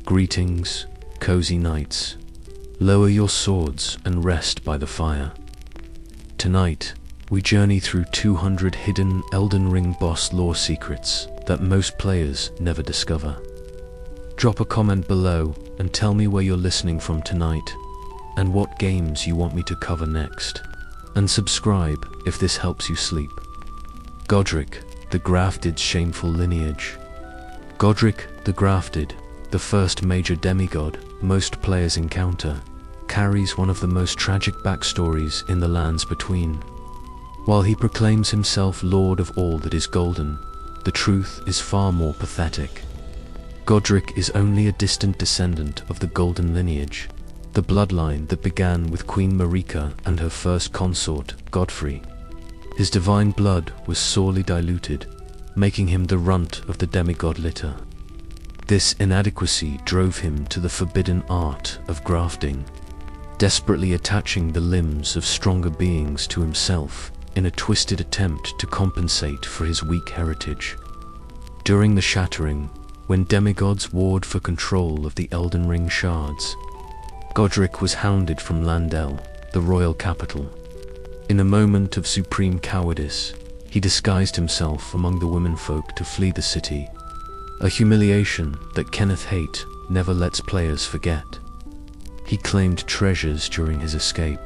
Greetings, cozy knights. Lower your swords and rest by the fire. Tonight, we journey through 200 hidden Elden Ring boss lore secrets that most players never discover. Drop a comment below and tell me where you're listening from tonight and what games you want me to cover next. And subscribe if this helps you sleep. Godrick, the Grafted Shameful Lineage. Godrick the Grafted, the first major demigod most players encounter, carries one of the most tragic backstories in the lands between. While he proclaims himself lord of all that is golden, the truth is far more pathetic. Godrick is only a distant descendant of the Golden Lineage, the bloodline that began with Queen Marika and her first consort, Godfrey. His divine blood was sorely diluted, making him the runt of the demigod litter. This inadequacy drove him to the forbidden art of grafting, desperately attaching the limbs of stronger beings to himself in a twisted attempt to compensate for his weak heritage. During the Shattering, when demigods warred for control of the Elden Ring shards, Godrick was hounded from Leyndell, the royal capital. In a moment of supreme cowardice, he disguised himself among the womenfolk to flee the city, a humiliation that Kenneth Haight never lets players forget. He claimed treasures during his escape,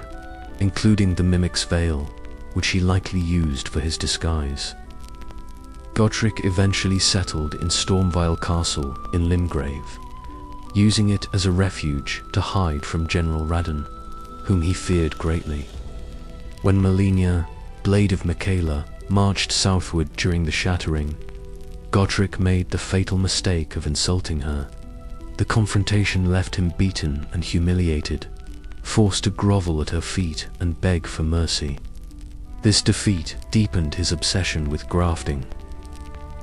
including the Mimic's Veil, which he likely used for his disguise. Godrick eventually settled in Stormvile Castle in Limgrave, using it as a refuge to hide from General Radahn, whom he feared greatly. When Malenia, Blade of Miquella, marched southward during the Shattering, Godrick made the fatal mistake of insulting her. The confrontation left him beaten and humiliated, forced to grovel at her feet and beg for mercy. This defeat deepened his obsession with grafting.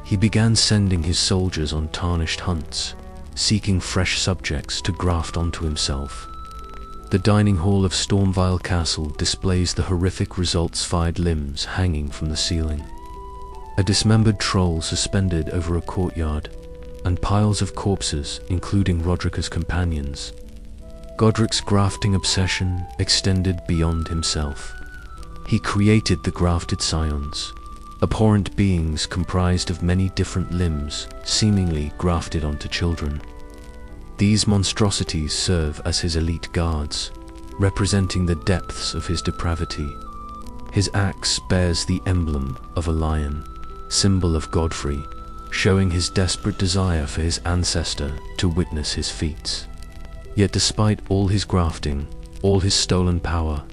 He began sending his soldiers on tarnished hunts, seeking fresh subjects to graft onto himself. The dining hall of Stormvile Castle displays the horrific results-fired limbs hanging from the ceiling. A dismembered troll suspended over a courtyard, and piles of corpses, including Roderick's companions. Godrick's grafting obsession extended beyond himself. He created the grafted scions, abhorrent beings comprised of many different limbs, seemingly grafted onto children. These monstrosities serve as his elite guards, representing the depths of his depravity. His axe bears the emblem of a lion, symbol of Godfrey, showing his desperate desire for his ancestor to witness his feats. Yet despite all his grafting, all his stolen power,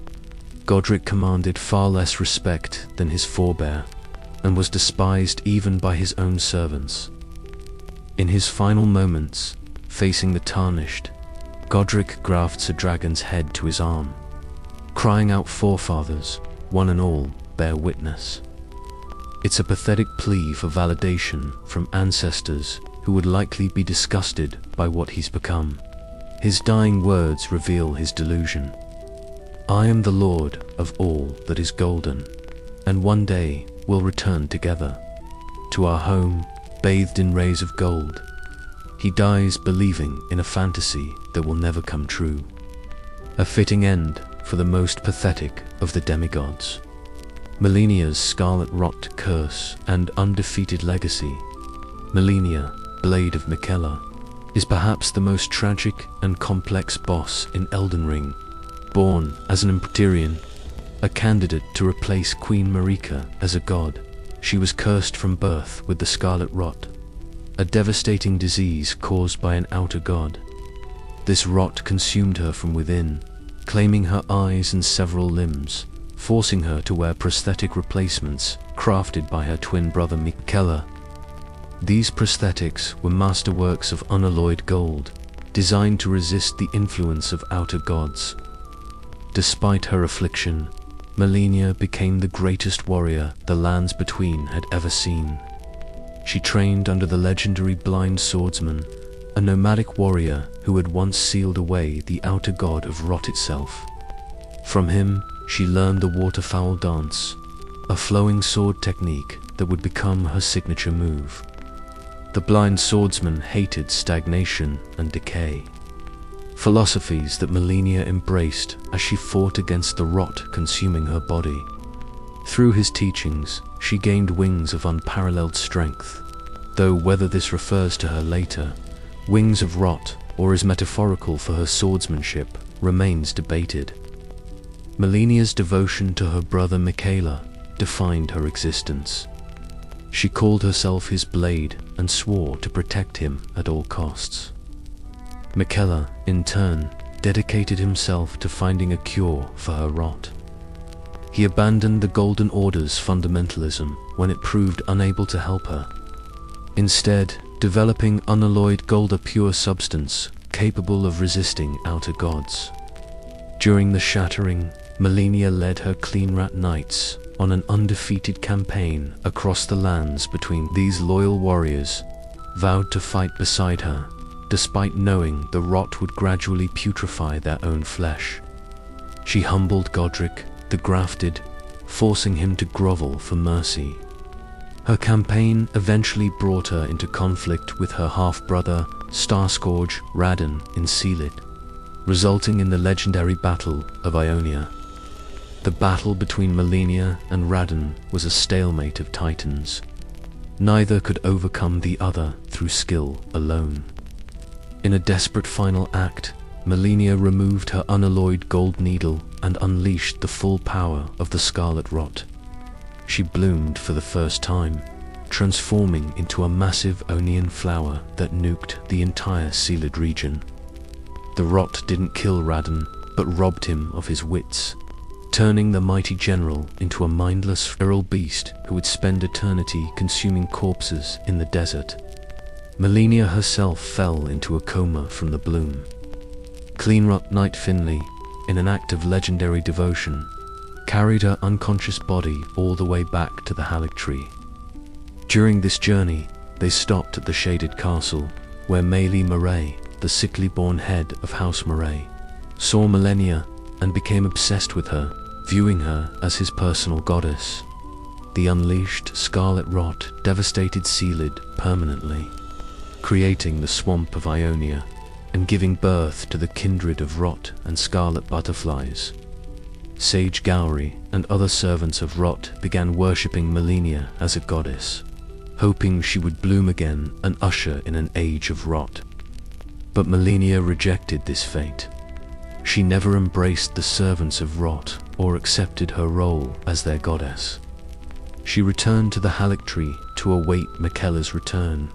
Godrick commanded far less respect than his forebear, and was despised even by his own servants. In his final moments, facing the Tarnished, Godrick grafts a dragon's head to his arm, crying out, "Forefathers, one and all, bear witness." It's a pathetic plea for validation from ancestors who would likely be disgusted by what he's become. His dying words reveal his delusion. "I am the lord of all that is golden, and one day we'll return together to our home bathed in rays of gold." He dies believing in a fantasy that will never come true. A fitting end for the most pathetic of the demigods. Malenia's Scarlet Rot curse and undefeated legacy. Malenia, Blade of Miquella, is perhaps the most tragic and complex boss in Elden Ring. Born as an Empyrean, a candidate to replace Queen Marika as a god, she was cursed from birth with the Scarlet Rot, a devastating disease caused by an outer god. This rot consumed her from within, claiming her eyes and several limbs, forcing her to wear prosthetic replacements crafted by her twin brother Miquella. These prosthetics were masterworks of unalloyed gold, designed to resist the influence of outer gods. Despite her affliction, Malenia became the greatest warrior the lands between had ever seen. She trained under the legendary Blind Swordsman, a nomadic warrior who had once sealed away the outer god of rot itself. From him, she learned the waterfowl dance, a flowing sword technique that would become her signature move. The blind swordsman hated stagnation and decay, philosophies that Malenia embraced as she fought against the rot consuming her body. Through his teachings, she gained wings of unparalleled strength, though whether this refers to her later wings of rot or is metaphorical for her swordsmanship remains debated. Malenia's devotion to her brother Miquella defined her existence. She called herself his blade and swore to protect him at all costs. Miquella, in turn, dedicated himself to finding a cure for her rot. He abandoned the Golden Order's fundamentalism when it proved unable to help her, instead developing unalloyed gold, a pure substance capable of resisting outer gods. During the Shattering, Malenia led her Cleanrat Knights on an undefeated campaign across the lands between. These loyal warriors vowed to fight beside her, despite knowing the rot would gradually putrefy their own flesh. She humbled Godrick, the grafted, forcing him to grovel for mercy. Her campaign eventually brought her into conflict with her half-brother, Starscourge Radahn in Sealed, resulting in the legendary Battle of Ionia. The battle between Malenia and Radahn was a stalemate of titans. Neither could overcome the other through skill alone. In a desperate final act, Malenia removed her unalloyed gold needle and unleashed the full power of the Scarlet Rot. She bloomed for the first time, transforming into a massive onion flower that nuked the entire Sealed region. The rot didn't kill Radahn, but robbed him of his wits, turning the mighty general into a mindless feral beast who would spend eternity consuming corpses in the desert. Malenia herself fell into a coma from the bloom. Cleanrat Knight Finley, in an act of legendary devotion, carried her unconscious body all the way back to the Haligtree. During this journey, they stopped at the Shaded Castle, where Maeley Murray, the sickly-born head of House Murray, saw Malenia and became obsessed with her, viewing her as his personal goddess. The unleashed Scarlet Rot devastated Sealed permanently, creating the Swamp of Ionia and giving birth to the kindred of rot and scarlet butterflies. Sage Gowry and other servants of rot began worshipping Malenia as a goddess, hoping she would bloom again and usher in an age of rot. But Malenia rejected this fate. She never embraced the servants of rot or accepted her role as their goddess. She returned to the Haligtree to await Miquella's return,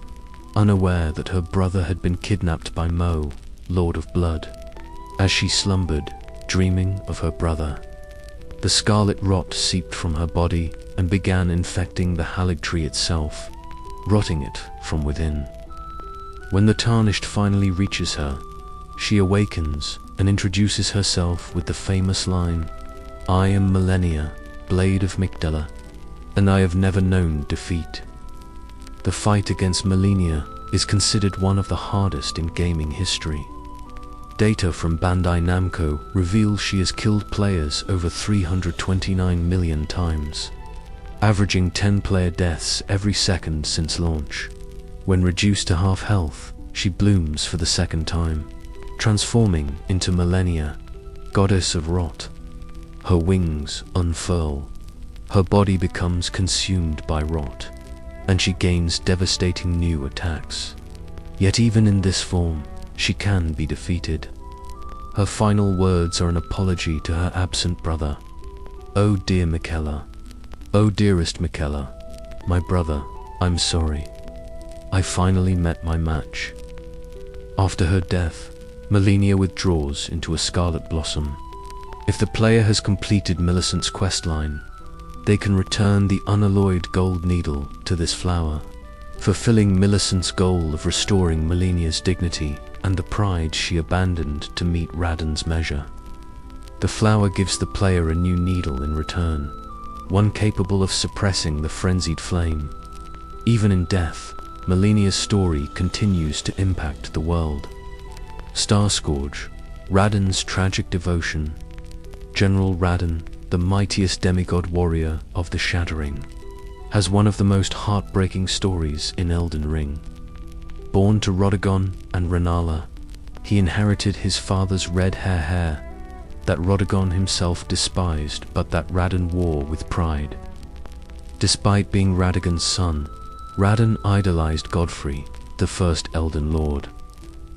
unaware that her brother had been kidnapped by Mohg, Lord of Blood. As she slumbered, dreaming of her brother, the Scarlet Rot seeped from her body and began infecting the Haligtree itself, rotting it from within. When the Tarnished finally reaches her, she awakens and introduces herself with the famous line, "I am Malenia, Blade of Miquella, and I have never known defeat." The fight against Malenia is considered one of the hardest in gaming history. Data from Bandai Namco reveals she has killed players over 329 million times, averaging 10 player deaths every second since launch. When reduced to half health, she blooms for the second time, transforming into Malenia, goddess of rot. Her wings unfurl, her body becomes consumed by rot, and she gains devastating new attacks. Yet even in this form, she can be defeated. Her final words are an apology to her absent brother. "Oh dear Miquella, oh dearest Miquella, my brother, I'm sorry. I finally met my match." After her death, Malenia withdraws into a scarlet blossom. If the player has completed Millicent's questline, they can return the unalloyed gold needle to this flower, fulfilling Millicent's goal of restoring Malenia's dignity and the pride she abandoned to meet Radahn's measure. The flower gives the player a new needle in return, one capable of suppressing the frenzied flame. Even in death, Malenia's story continues to impact the world. Starscourge, Radahn's tragic devotion. General Radahn, the mightiest demigod warrior of the Shattering, has one of the most heartbreaking stories in Elden Ring. Born to Radahn and Rynhalla, he inherited his father's red hair that Radahn himself despised, but that Radahn wore with pride. Despite being Radagon's son, Radahn idolized Godfrey, the first Elden Lord,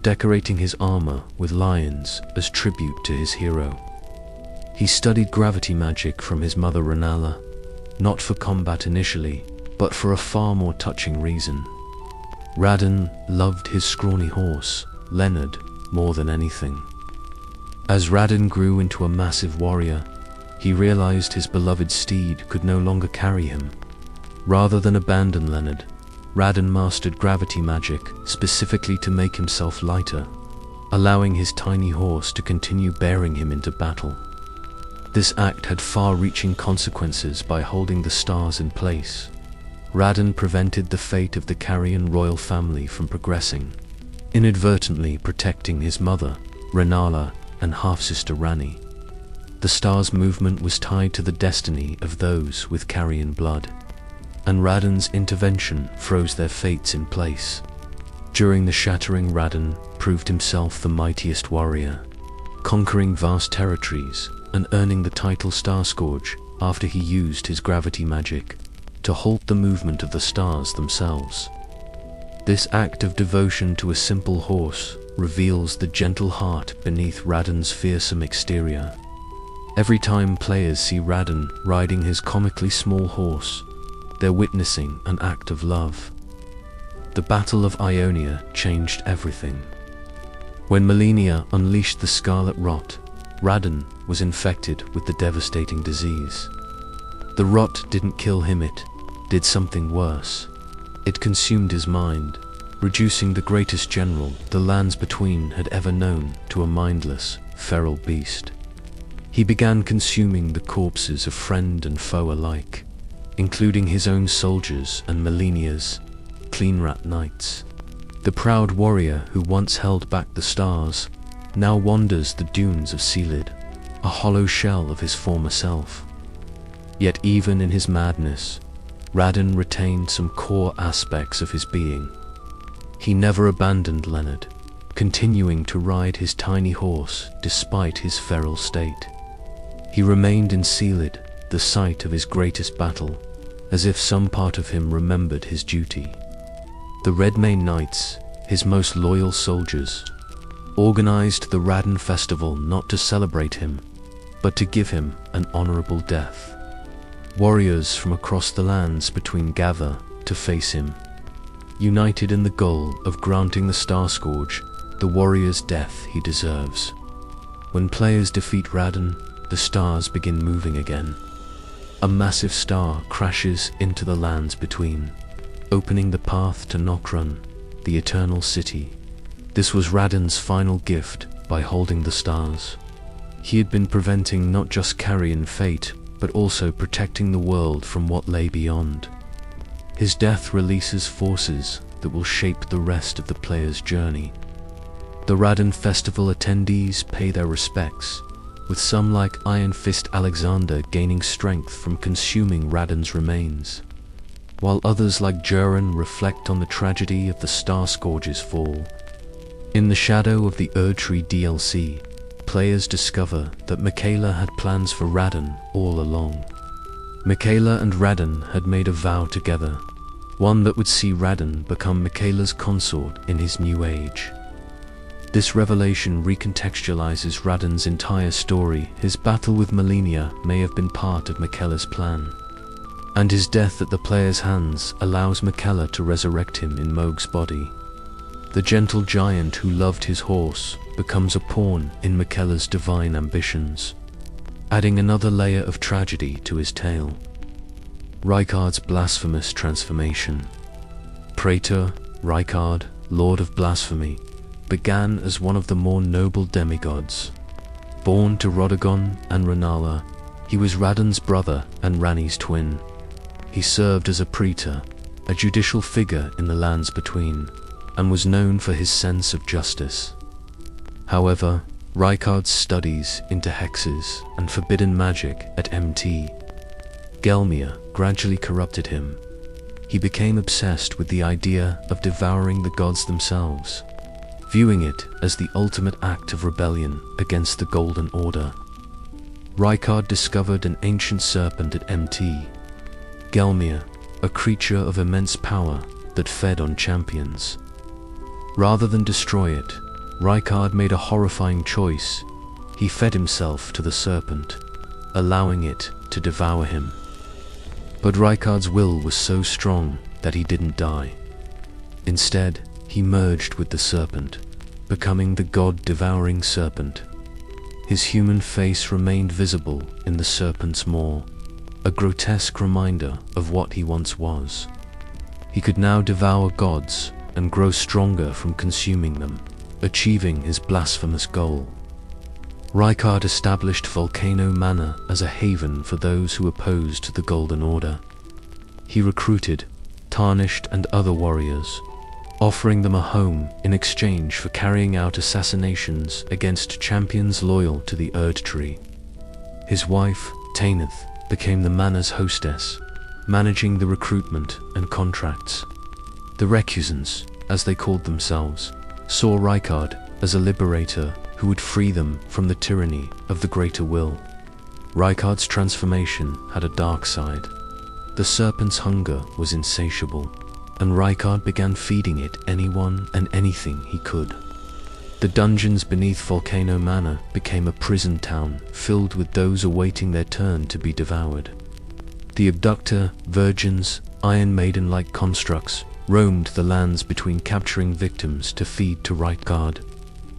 decorating his armor with lions as tribute to his hero. He studied gravity magic from his mother Rynhalla, not for combat initially, but for a far more touching reason. Radahn loved his scrawny horse, Leyndell, more than anything. As Radahn grew into a massive warrior, he realized his beloved steed could no longer carry him. Rather than abandon Leyndell, Radahn mastered gravity magic specifically to make himself lighter, allowing his tiny horse to continue bearing him into battle. This act had far-reaching consequences. By holding the stars in place, Radahn prevented the fate of the Carian royal family from progressing, inadvertently protecting his mother, Rynhalla, and half-sister Ranni. The stars' movement was tied to the destiny of those with Carian blood, and Radahn's intervention froze their fates in place. During the Shattering, Radahn proved himself the mightiest warrior, conquering vast territories and earning the title Starscourge after he used his gravity magic to halt the movement of the stars themselves. This act of devotion to a simple horse reveals the gentle heart beneath Radahn's fearsome exterior. Every time players see Radahn riding his comically small horse, they're witnessing an act of love. The Battle of Ionia changed everything. When Malenia unleashed the Scarlet Rot, Radahn was infected with the devastating disease. The rot didn't kill him, it did something worse. It consumed his mind, reducing the greatest general the lands between had ever known to a mindless, feral beast. He began consuming the corpses of friend and foe alike, including his own soldiers and Malenia's clean-rat knights. The proud warrior who once held back the stars now wanders the dunes of Sealed, a hollow shell of his former self. Yet even in his madness, Radahn retained some core aspects of his being. He never abandoned Leyndell, continuing to ride his tiny horse despite his feral state. He remained in Sealed, the site of his greatest battle, as if some part of him remembered his duty. The Redmane Knights, his most loyal soldiers, organized the Radahn Festival not to celebrate him, but to give him an honorable death. Warriors from across the lands between gather to face him, united in the goal of granting the Starscourge the warrior's death he deserves. When players defeat Radahn, the stars begin moving again. A massive star crashes into the lands between, opening the path to Nokron, the Eternal City. This was Radahn's final gift by holding the stars. He had been preventing not just Carian fate, but also protecting the world from what lay beyond. His death releases forces that will shape the rest of the player's journey. The Radahn Festival attendees pay their respects, with some like Iron Fist Alexander gaining strength from consuming Radahn's remains, while others like Jurin reflect on the tragedy of the Starscourge's fall. In the shadow of the Erdtree DLC, players discover that Miquella had plans for Radahn all along. Miquella and Radahn had made a vow together, one that would see Radahn become Miquella's consort in his new age. This revelation recontextualizes Radahn's entire story. His battle with Malenia may have been part of Miquella's plan, and his death at the player's hands allows Miquella to resurrect him in Mohg's body. The gentle giant who loved his horse becomes a pawn in Miquella's divine ambitions, adding another layer of tragedy to his tale. Rykard's blasphemous transformation. Praetor Rykard, Lord of Blasphemy, began as one of the more noble demigods. Born to Radahn and Rynhalla, he was Radahn's brother and Ranni's twin. He served as a praetor, a judicial figure in the lands between, and was known for his sense of justice. However, Rykard's studies into hexes and forbidden magic at Mt. Gelmir gradually corrupted him. He he became obsessed with the idea of devouring the gods themselves, viewing it as the ultimate act of rebellion against the Golden Order. Rykard discovered an ancient serpent at Mt. Gelmir, a creature of immense power that fed on champions. Rather than destroy it, Rykard made a horrifying choice. He fed himself to the serpent, allowing it to devour him. But Rykard's will was so strong that he didn't die. Instead, he merged with the serpent, becoming the God-Devouring Serpent. His human face remained visible in the serpent's maw, a grotesque reminder of what he once was. He could now devour gods and grow stronger from consuming them, achieving his blasphemous goal. Rykard established Volcano Manor as a haven for those who opposed the Golden Order. He recruited Tarnished and other warriors, offering them a home in exchange for carrying out assassinations against champions loyal to the Erd Tree. His wife, Tanith, became the manor's hostess, managing the recruitment and contracts. The Recusants, as they called themselves, saw Rykard as a liberator who would free them from the tyranny of the Greater Will. Rykard's transformation had a dark side. The serpent's hunger was insatiable, and Rykard began feeding it anyone and anything he could. The dungeons beneath Volcano Manor became a prison town filled with those awaiting their turn to be devoured. The abductor, virgins, Iron Maiden-like constructs roamed the lands between capturing victims to feed to Rykard.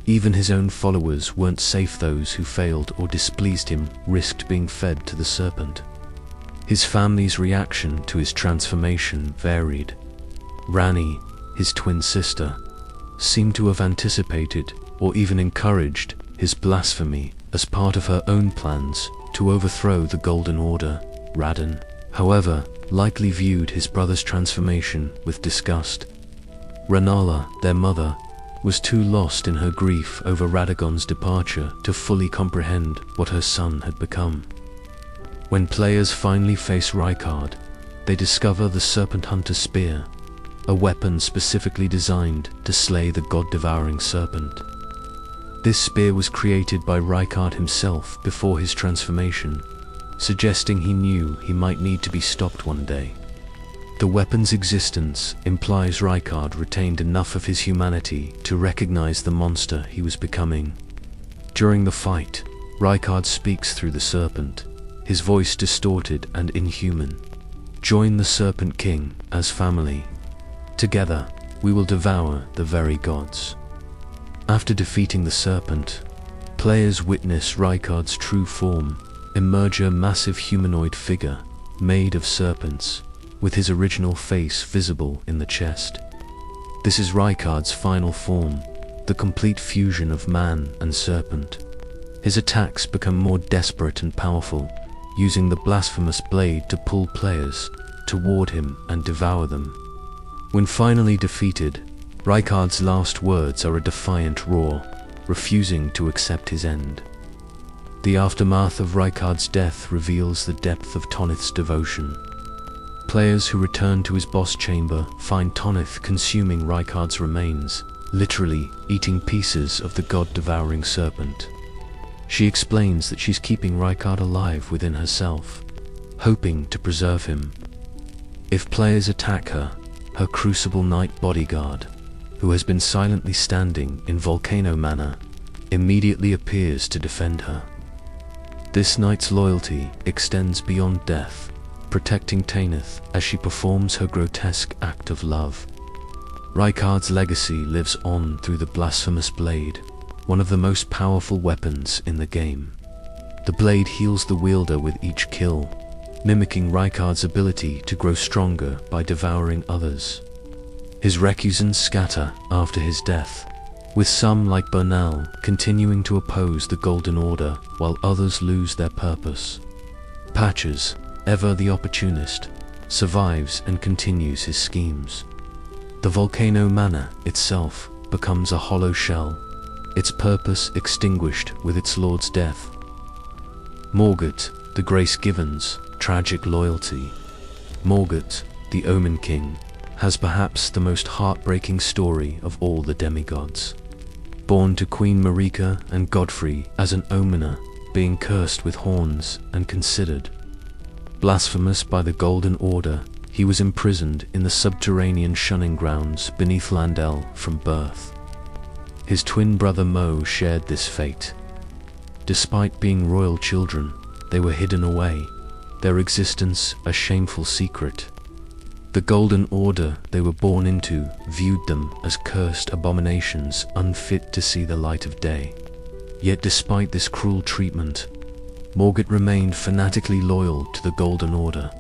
Even his own followers weren't safe. Those who failed or displeased him risked being fed to the serpent. His family's reaction to his transformation varied. Ranni, his twin sister, seemed to have anticipated or even encouraged his blasphemy as part of her own plans to overthrow the Golden Order. Radahn, however, likely viewed his brother's transformation with disgust. Rennala, their mother, was too lost in her grief over Radagon's departure to fully comprehend what her son had become. When players finally face Rykard, they discover the Serpent Hunter's Spear, a weapon specifically designed to slay the God-Devouring Serpent. This spear was created by Rykard himself before his transformation, suggesting he knew he might need to be stopped one day. The weapon's existence implies Rykard retained enough of his humanity to recognize the monster he was becoming. During the fight, Rykard speaks through the serpent, his voice distorted and inhuman. Join the Serpent King as family. Together, we will devour the very gods. After defeating the serpent, players witness Rykard's true form emerge, a massive humanoid figure made of serpents, with his original face visible in the chest. This is Rykard's final form, the complete fusion of man and serpent. His attacks become more desperate and powerful, using the blasphemous blade to pull players toward him and devour them. When finally defeated, Rykard's last words are a defiant roar, refusing to accept his end. The aftermath of Rykard's death reveals the depth of Tonith's devotion. Players who return to his boss chamber find Tonith consuming Rykard's remains, literally eating pieces of the God-Devouring Serpent. She explains that she's keeping Rykard alive within herself, hoping to preserve him. If players attack her, her Crucible Knight bodyguard, who has been silently standing in Volcano Manor, immediately appears to defend her. This knight's loyalty extends beyond death, protecting Tanith as she performs her grotesque act of love. Rykard's legacy lives on through the blasphemous blade, one of the most powerful weapons in the game. The blade heals the wielder with each kill, mimicking Rykard's ability to grow stronger by devouring others. His recusants scatter after his death, with some like Bernal continuing to oppose the Golden Order while others lose their purpose. Patches, ever the opportunist, survives and continues his schemes. The Volcano Manor itself becomes a hollow shell, its purpose extinguished with its lord's death. Morgott, the Grace Given's tragic loyalty. Morgott, the Omen King, has perhaps the most heartbreaking story of all the demigods. Born to Queen Marika and Godfrey as an Omener, being cursed with horns and considered blasphemous by the Golden Order, he was imprisoned in the subterranean shunning grounds beneath Leyndell from birth. His twin brother Mohg shared this fate. Despite being royal children, they were hidden away, their existence a shameful secret. The Golden Order they were born into viewed them as cursed abominations unfit to see the light of day. Yet despite this cruel treatment, Morgott remained fanatically loyal to the Golden Order.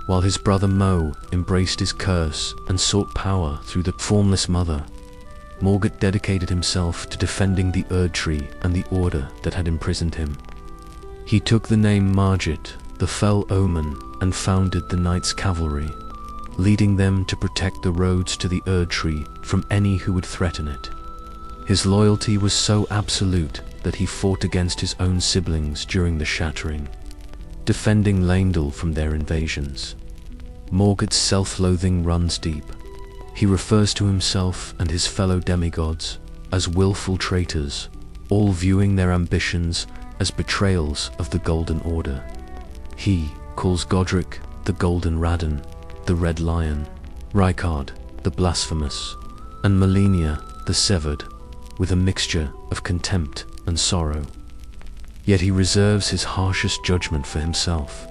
While his brother Mohg embraced his curse and sought power through the formless mother, Morgott dedicated himself to defending the Erd Tree and the Order that had imprisoned him. He took the name Morgott, the Fell Omen, and founded the Knights Cavalry, leading them to protect the roads to the Erd Tree from any who would threaten it. His loyalty was so absolute that he fought against his own siblings during the Shattering, defending Leyndell from their invasions. Morgott's self-loathing runs deep. He refers to himself and his fellow demigods as willful traitors, all viewing their ambitions as betrayals of the Golden Order. He calls Godrick the Golden Radahn, the Red Lion, Rykard the Blasphemous, and Malenia the Severed, with a mixture of contempt and sorrow. Yet he reserves his harshest judgment for himself,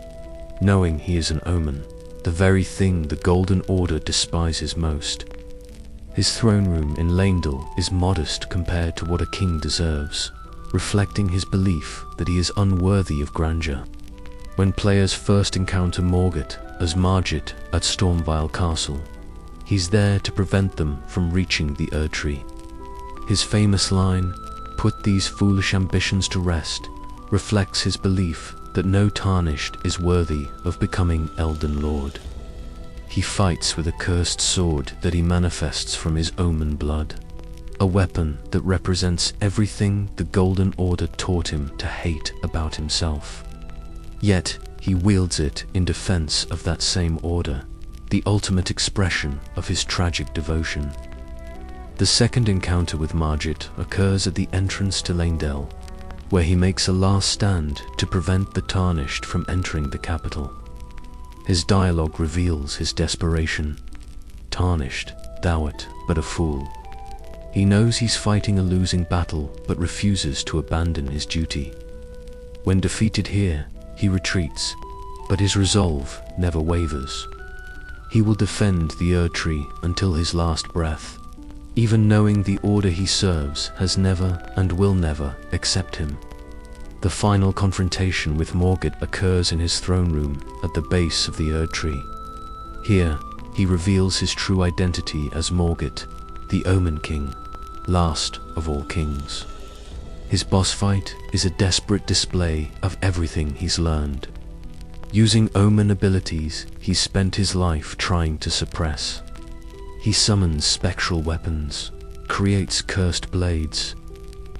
knowing he is an omen, the very thing the Golden Order despises most. His throne room in Leyndell is modest compared to what a king deserves, reflecting his belief that he is unworthy of grandeur. When players first encounter Morgott as Morgott at Stormvile Castle, he's there to prevent them from reaching the Erd Tree. His famous line, "Put these foolish ambitions to rest," reflects his belief that no Tarnished is worthy of becoming Elden Lord. He fights with a cursed sword that he manifests from his Omen blood, a weapon that represents everything the Golden Order taught him to hate about himself. Yet, he wields it in defense of that same order, the ultimate expression of his tragic devotion. The second encounter with Morgott occurs at the entrance to Leyndell, where he makes a last stand to prevent the Tarnished from entering the capital. His dialogue reveals his desperation. "Tarnished, thou art but a fool." He knows he's fighting a losing battle, but refuses to abandon his duty. When defeated here, he retreats, but his resolve never wavers. He will defend the Erd Tree until his last breath, even knowing the order he serves has never and will never accept him. The final confrontation with Morgott occurs in his throne room at the base of the Erd Tree. Here, he reveals his true identity as Morgott, the Omen King, last of all kings. His boss fight is a desperate display of everything he's learned. Using Omen abilities he's spent his life trying to suppress. He summons spectral weapons, creates cursed blades,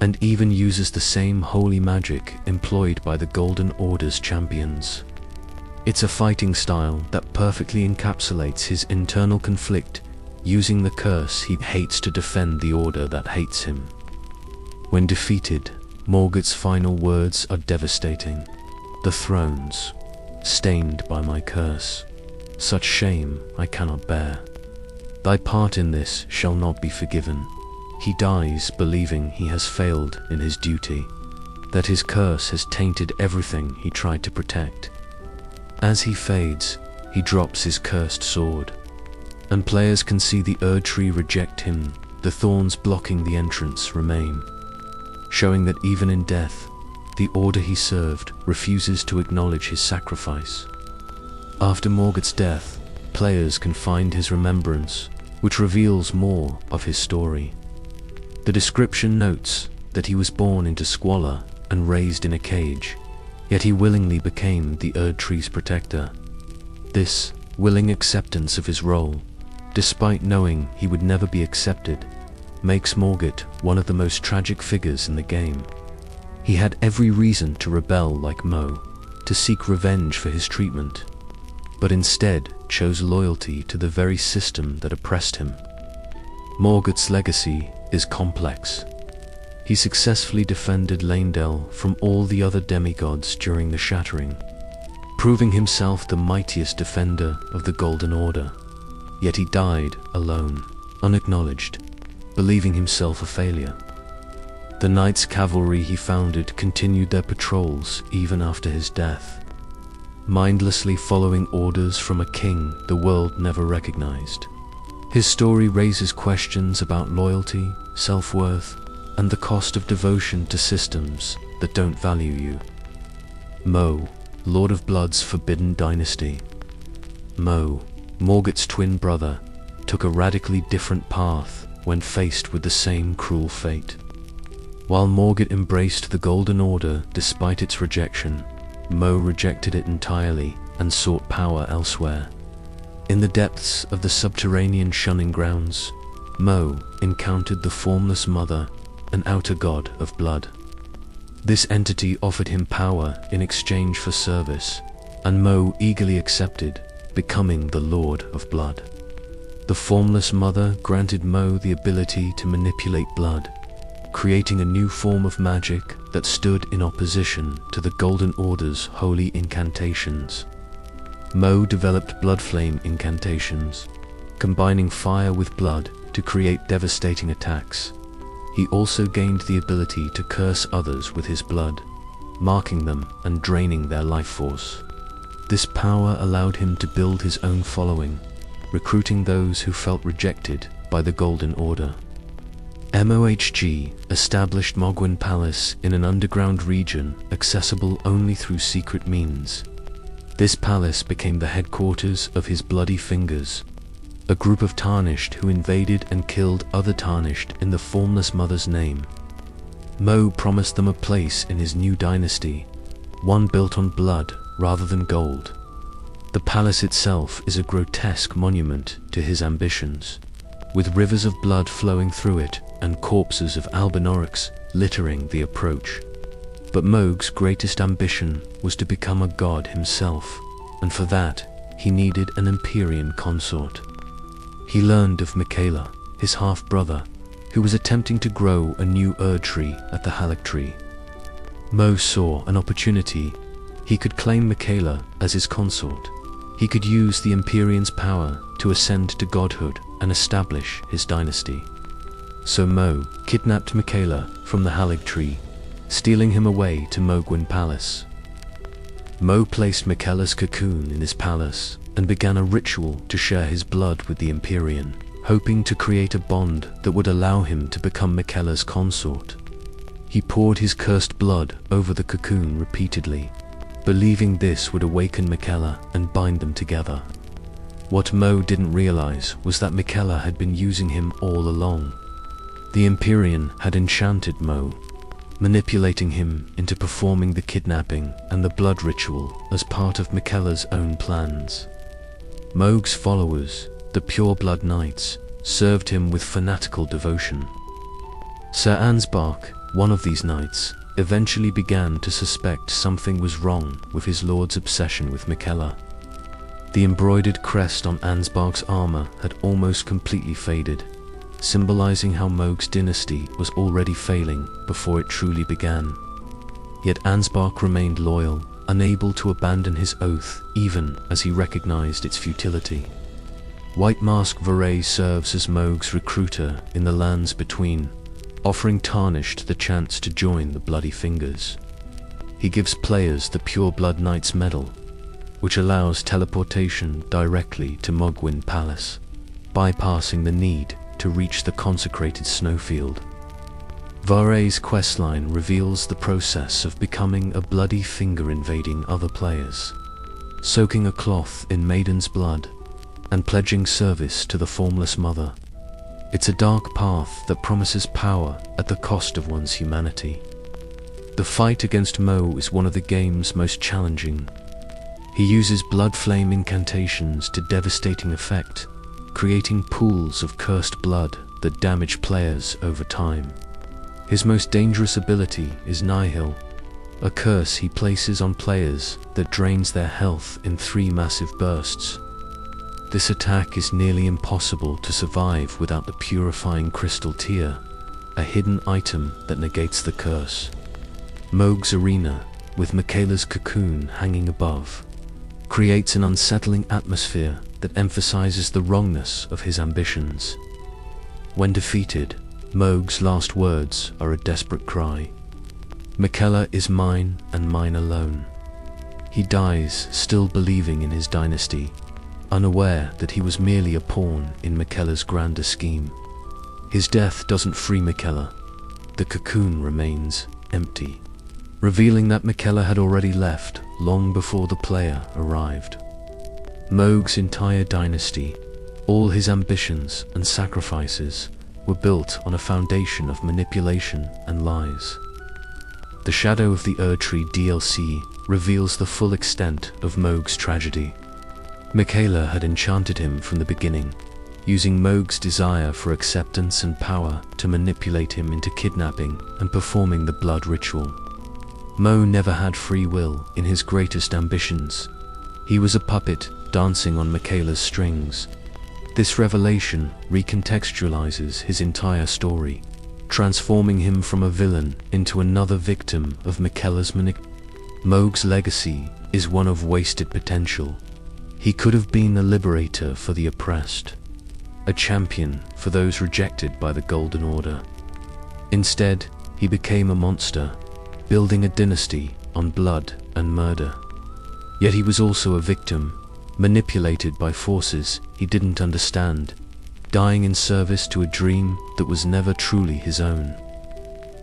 and even uses the same holy magic employed by the Golden Order's champions. It's a fighting style that perfectly encapsulates his internal conflict, using the curse he hates to defend the order that hates him. When defeated, Morgott's final words are devastating. "The thrones, stained by my curse, such shame I cannot bear. Thy part in this shall not be forgiven." He dies believing he has failed in his duty, that his curse has tainted everything he tried to protect. As he fades, he drops his cursed sword, and players can see the Erd Tree reject him. The thorns blocking the entrance remain, showing that even in death, the order he served refuses to acknowledge his sacrifice. After Morgott's death, players can find his remembrance, which reveals more of his story. The description notes that he was born into squalor and raised in a cage, yet he willingly became the Erd Tree's protector. This willing acceptance of his role, despite knowing he would never be accepted, makes Morgott one of the most tragic figures in the game. He had every reason to rebel like Mohg, to seek revenge for his treatment. but instead chose loyalty to the very system that oppressed him. Morgott's legacy is complex. He successfully defended Leyndell from all the other demigods during the Shattering, proving himself the mightiest defender of the Golden Order. Yet he died alone, unacknowledged, believing himself a failure. The Knights Cavalry he founded continued their patrols even after his death, mindlessly following orders from a king the world never recognized. His story raises questions about loyalty, self-worth, and the cost of devotion to systems that don't value you. Mohg, Lord of Blood's forbidden dynasty. Mohg, Morgott's twin brother, took a radically different path when faced with the same cruel fate. While Morgott embraced the Golden Order despite its rejection, Mohg rejected it entirely and sought power elsewhere. In the depths of the subterranean shunning grounds, Mohg encountered the Formless Mother, an outer god of blood. This entity offered him power in exchange for service, and Mohg eagerly accepted, becoming the Lord of Blood. The Formless Mother granted Mohg the ability to manipulate blood, creating a new form of magic that stood in opposition to the Golden Order's holy incantations. Mohg developed blood flame incantations, combining fire with blood to create devastating attacks. He also gained the ability to curse others with his blood, marking them and draining their life force. This power allowed him to build his own following, recruiting those who felt rejected by the Golden Order. Mohg established Mohgwyn Palace in an underground region accessible only through secret means. This palace became the headquarters of his Bloody Fingers, a group of Tarnished who invaded and killed other Tarnished in the Formless Mother's name. Mohg promised them a place in his new dynasty, one built on blood rather than gold. The palace itself is a grotesque monument to his ambitions, with rivers of blood flowing through it and corpses of Albinaurics littering the approach. But Mohg's greatest ambition was to become a god himself, and for that, he needed an Empyrean consort. He learned of Miquella, his half-brother, who was attempting to grow a new tree at the Halictree. Mohg saw an opportunity. He could claim Miquella as his consort. He could use the Empyrean's power to ascend to godhood and establish his dynasty. So Mohg kidnapped Miquella from the Halictree, stealing him away to Mohgwyn Palace. Mohg placed Miquella's cocoon in his palace and began a ritual to share his blood with the Empyrean, hoping to create a bond that would allow him to become Miquella's consort. He poured his cursed blood over the cocoon repeatedly, believing this would awaken Miquella and bind them together. What Mohg didn't realize was that Miquella had been using him all along. The Empyrean had enchanted Mohg, manipulating him into performing the kidnapping and the blood ritual as part of Miquella's own plans. Mohg's followers, the Pure Blood Knights, served him with fanatical devotion. Sir Ansbach, one of these knights, eventually began to suspect something was wrong with his lord's obsession with Miquella. The embroidered crest on Ansbach's armor had almost completely faded, symbolizing how Mohg's dynasty was already failing before it truly began. Yet Ansbach remained loyal, unable to abandon his oath even as he recognized its futility. White Mask Varay serves as Mohg's recruiter in the lands between, offering Tarnished the chance to join the Bloody Fingers. He gives players the Pure Blood Knight's medal, which allows teleportation directly to Mohgwyn Palace, bypassing the need to reach the consecrated snowfield. Varay's questline reveals the process of becoming a Bloody Finger invading other players, soaking a cloth in Maiden's blood, and pledging service to the Formless Mother. It's a dark path that promises power at the cost of one's humanity. The fight against Mohg is one of the game's most challenging. He uses blood flame incantations to devastating effect, creating pools of cursed blood that damage players over time. His most dangerous ability is Nihil, a curse he places on players that drains their health in 3 massive bursts. This attack is nearly impossible to survive without the purifying crystal tear, a hidden item that negates the curse. Mohg's arena, with Miquella's cocoon hanging above, creates an unsettling atmosphere that emphasizes the wrongness of his ambitions. When defeated, Mohg's last words are a desperate cry. Miquella is mine and mine alone. He dies still believing in his dynasty, unaware that he was merely a pawn in Miquella's grander scheme. His death doesn't free Miquella. The cocoon remains empty, revealing that Miquella had already left long before the player arrived. Mohg's entire dynasty, all his ambitions and sacrifices, were built on a foundation of manipulation and lies. The Shadow of the Erdtree DLC reveals the full extent of Mohg's tragedy. Miquella had enchanted him from the beginning, using Mohg's desire for acceptance and power to manipulate him into kidnapping and performing the blood ritual. Mohg never had free will in his greatest ambitions. He was a puppet dancing on Miquella's strings. This revelation recontextualizes his entire story, transforming him from a villain into another victim of Miquella's manipulation. Mohg's legacy is one of wasted potential. He could have been a liberator for the oppressed, a champion for those rejected by the Golden Order. Instead, he became a monster, building a dynasty on blood and murder. Yet he was also a victim, manipulated by forces he didn't understand, dying in service to a dream that was never truly his own.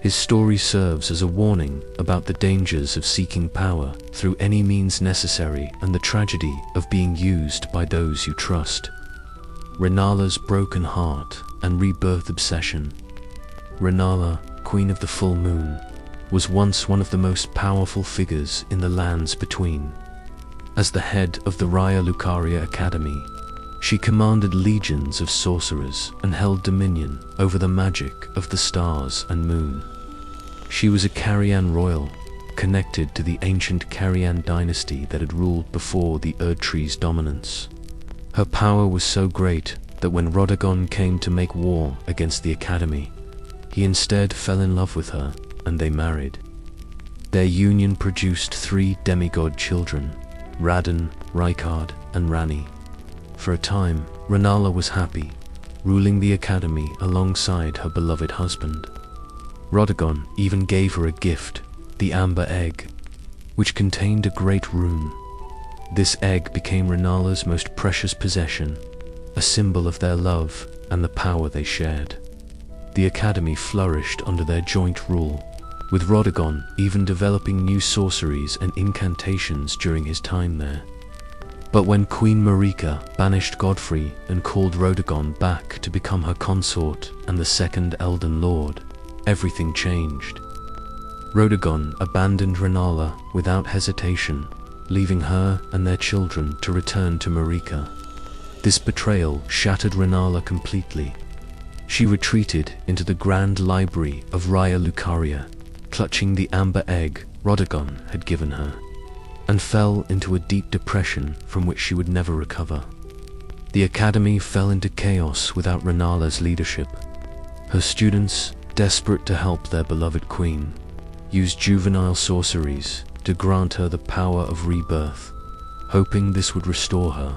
His story serves as a warning about the dangers of seeking power through any means necessary and the tragedy of being used by those you trust. Renala's broken heart and rebirth obsession. Rynala, Queen of the Full Moon, was once one of the most powerful figures in the lands between. As the head of the Raya Lucaria Academy, she commanded legions of sorcerers and held dominion over the magic of the stars and moon. She was a Carian royal, connected to the ancient Carian dynasty that had ruled before the Erdtree's dominance. Her power was so great that when Radahn came to make war against the Academy, he instead fell in love with her and they married. Their union produced 3 demigod children, Radahn, Rykard, and Ranni. For a time, Rynala was happy, ruling the Academy alongside her beloved husband. Radahn even gave her a gift, the Amber Egg, which contained a great rune. This egg became Rynala's most precious possession, a symbol of their love and the power they shared. The Academy flourished under their joint rule, with Radahn even developing new sorceries and incantations during his time there. But when Queen Marika banished Godfrey and called Radahn back to become her consort and the second Elden Lord, everything changed. Radahn abandoned Rynala without hesitation, leaving her and their children to return to Marika. This betrayal shattered Rynala completely. She retreated into the Grand Library of Raya Lucaria, clutching the amber egg Radahn had given her, and fell into a deep depression from which she would never recover. The Academy fell into chaos without Rynala's leadership. Her students, desperate to help their beloved queen, used juvenile sorceries to grant her the power of rebirth, hoping this would restore her.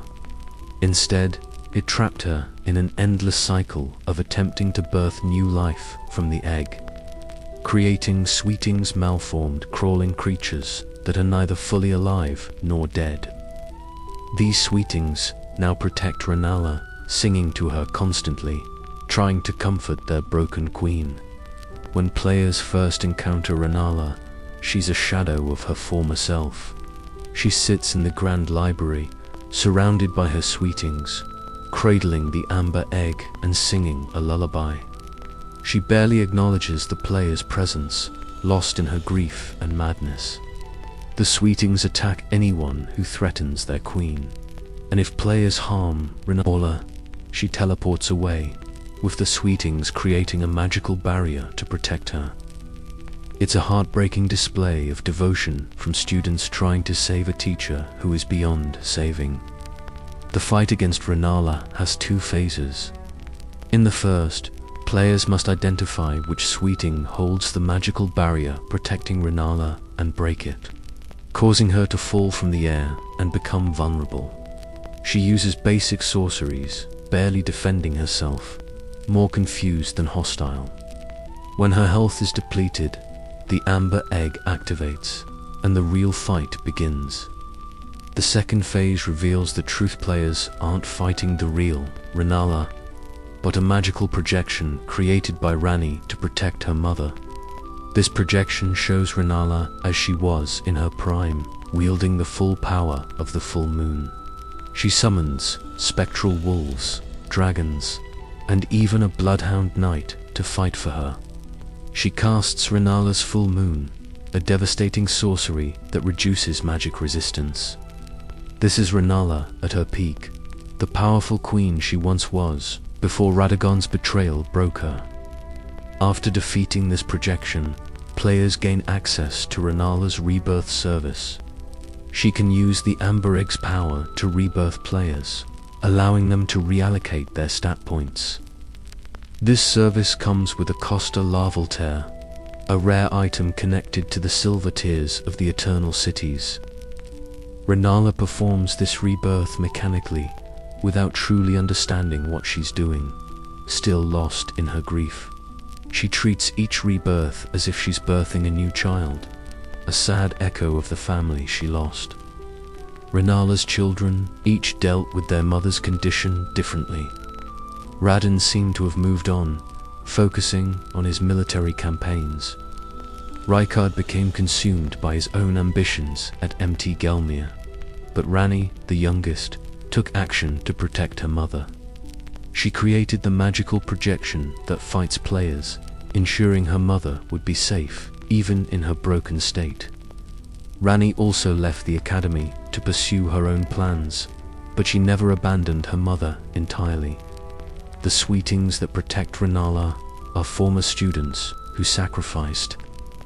Instead, it trapped her in an endless cycle of attempting to birth new life from the egg, creating Sweeting's malformed crawling creatures that are neither fully alive nor dead. These Sweetings now protect Rynala, singing to her constantly, trying to comfort their broken queen. When players first encounter Rynala, she's a shadow of her former self. She sits in the Grand Library, surrounded by her Sweetings, cradling the amber egg and singing a lullaby. She barely acknowledges the player's presence, lost in her grief and madness. The Sweetings attack anyone who threatens their queen, and if players harm Rynala, she teleports away, with the Sweetings creating a magical barrier to protect her. It's a heartbreaking display of devotion from students trying to save a teacher who is beyond saving. The fight against Rennala has two phases. In the first, players must identify which sweeting holds the magical barrier protecting Rennala and break it, causing her to fall from the air and become vulnerable. She uses basic sorceries, barely defending herself, more confused than hostile. When her health is depleted, the amber egg activates, and the real fight begins. The second phase reveals that truth players aren't fighting the real Rennala, but a magical projection created by Ranni to protect her mother. This projection shows Rennala as she was in her prime, wielding the full power of the full moon. She summons spectral wolves, dragons, and even a bloodhound knight to fight for her. She casts Rennala's full moon, a devastating sorcery that reduces magic resistance. This is Rennala at her peak, the powerful queen she once was, before Radahgon's betrayal broke her. After defeating this projection, players gain access to Rennala's rebirth service. She can use the Amber Egg's power to rebirth players, allowing them to reallocate their stat points. This service comes with a Costa Larval Tear, a rare item connected to the silver tiers of the Eternal Cities. Rennala performs this rebirth mechanically, without truly understanding what she's doing, still lost in her grief. She treats each rebirth as if she's birthing a new child, a sad echo of the family she lost. Rennala's children each dealt with their mother's condition differently. Radahn seemed to have moved on, focusing on his military campaigns. Rykard became consumed by his own ambitions at empty Gelmir, but Ranni, the youngest, took action to protect her mother. She created the magical projection that fights players, ensuring her mother would be safe, even in her broken state. Ranni also left the academy to pursue her own plans, but she never abandoned her mother entirely. The sweetings that protect Rennala are former students who sacrificed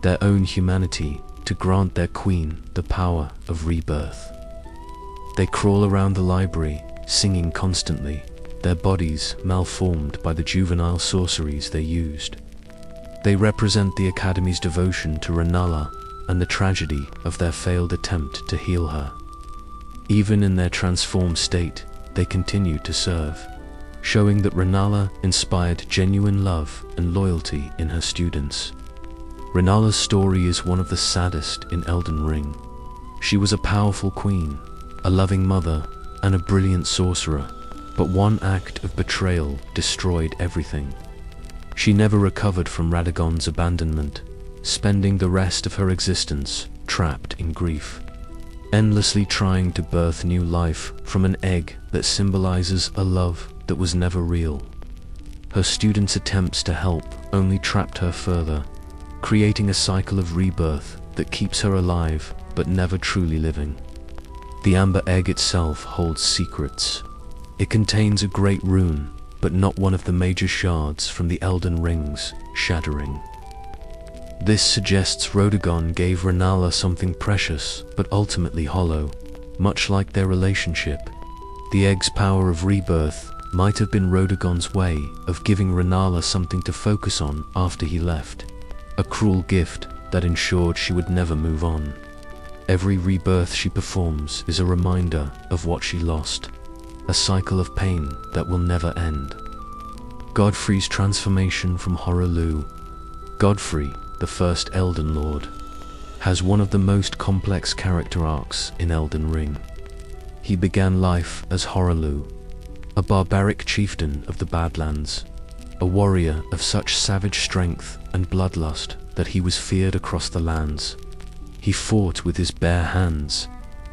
their own humanity to grant their queen the power of rebirth. They crawl around the library, singing constantly, their bodies malformed by the juvenile sorceries they used. They represent the Academy's devotion to Rennala and the tragedy of their failed attempt to heal her. Even in their transformed state, they continue to serve, showing that Rennala inspired genuine love and loyalty in her students. Rennala's story is one of the saddest in Elden Ring. She was a powerful queen, a loving mother, and a brilliant sorcerer, but one act of betrayal destroyed everything. She never recovered from Radahgon's abandonment, spending the rest of her existence trapped in grief, endlessly trying to birth new life from an egg that symbolizes a love that was never real. Her students' attempts to help only trapped her further, creating a cycle of rebirth that keeps her alive but never truly living. The amber egg itself holds secrets. It contains a great rune, but not one of the major shards from the Elden Ring's Shattering. This suggests Radahn gave Rennala something precious but ultimately hollow, much like their relationship. The egg's power of rebirth might have been Radahgon's way of giving Rennala something to focus on after he left, a cruel gift that ensured she would never move on. Every rebirth she performs is a reminder of what she lost, a cycle of pain that will never end. Godfrey's transformation from Horaloo. Godfrey, the first Elden Lord, has one of the most complex character arcs in Elden Ring. He began life as Horaloo, a barbaric chieftain of the Badlands, a warrior of such savage strength and bloodlust that he was feared across the lands. He fought with his bare hands,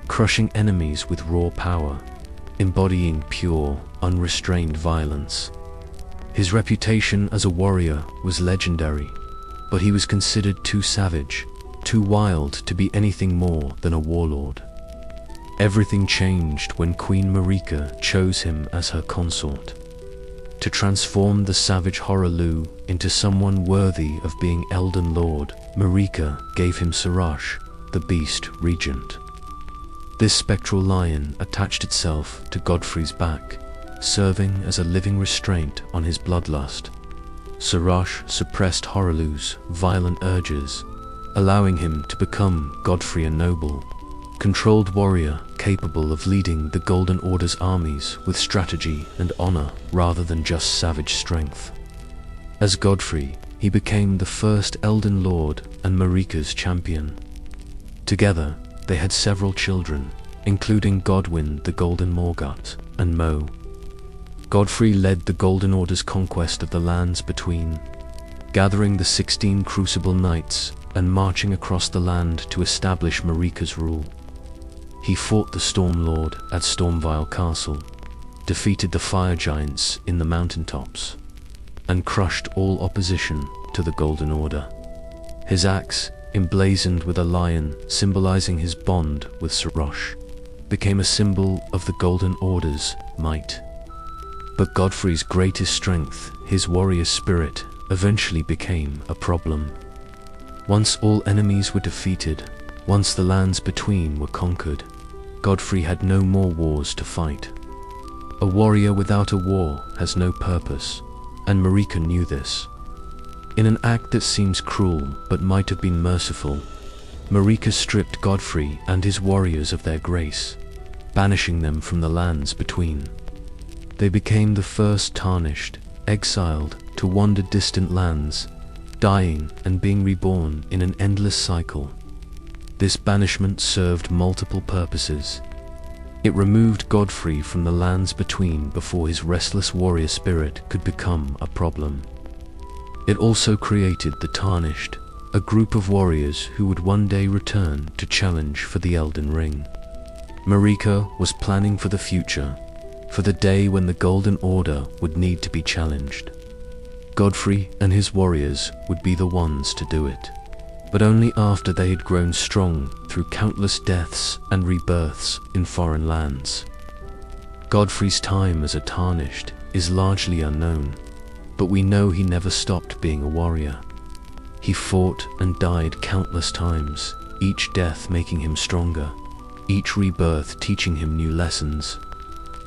crushing enemies with raw power, embodying pure, unrestrained violence. His reputation as a warrior was legendary, but he was considered too savage, too wild to be anything more than a warlord. Everything changed when Queen Marika chose him as her consort. To transform the savage Horaloo into someone worthy of being Elden Lord, Marika gave him Sarash, the Beast Regent. This spectral lion attached itself to Godfrey's back, serving as a living restraint on his bloodlust. Sarash suppressed Horaloo's violent urges, allowing him to become Godfrey a noble, controlled warrior capable of leading the Golden Order's armies with strategy and honor rather than just savage strength. As Godfrey, he became the first Elden Lord and Marika's champion. Together, they had several children, including Godwyn the Golden Morgott and Mohg. Godfrey led the Golden Order's conquest of the lands between, gathering the 16 Crucible Knights and marching across the land to establish Marika's rule. He fought the Storm Lord at Stormvile Castle, defeated the Fire Giants in the mountaintops, and crushed all opposition to the Golden Order. His axe, emblazoned with a lion symbolizing his bond with Sarash, became a symbol of the Golden Order's might. But Godfrey's greatest strength, his warrior spirit, eventually became a problem. Once all enemies were defeated, once the lands between were conquered, Godfrey had no more wars to fight. A warrior without a war has no purpose, and Marika knew this. In an act that seems cruel but might have been merciful, Marika stripped Godfrey and his warriors of their grace, banishing them from the lands between. They became the first tarnished, exiled to wander distant lands, dying and being reborn in an endless cycle. This banishment served multiple purposes. It removed Godfrey from the lands between before his restless warrior spirit could become a problem. It also created the Tarnished, a group of warriors who would one day return to challenge for the Elden Ring. Marika was planning for the future, for the day when the Golden Order would need to be challenged. Godfrey and his warriors would be the ones to do it, but only after they had grown strong through countless deaths and rebirths in foreign lands. Godfrey's time as a Tarnished is largely unknown, but we know he never stopped being a warrior. He fought and died countless times, each death making him stronger, each rebirth teaching him new lessons.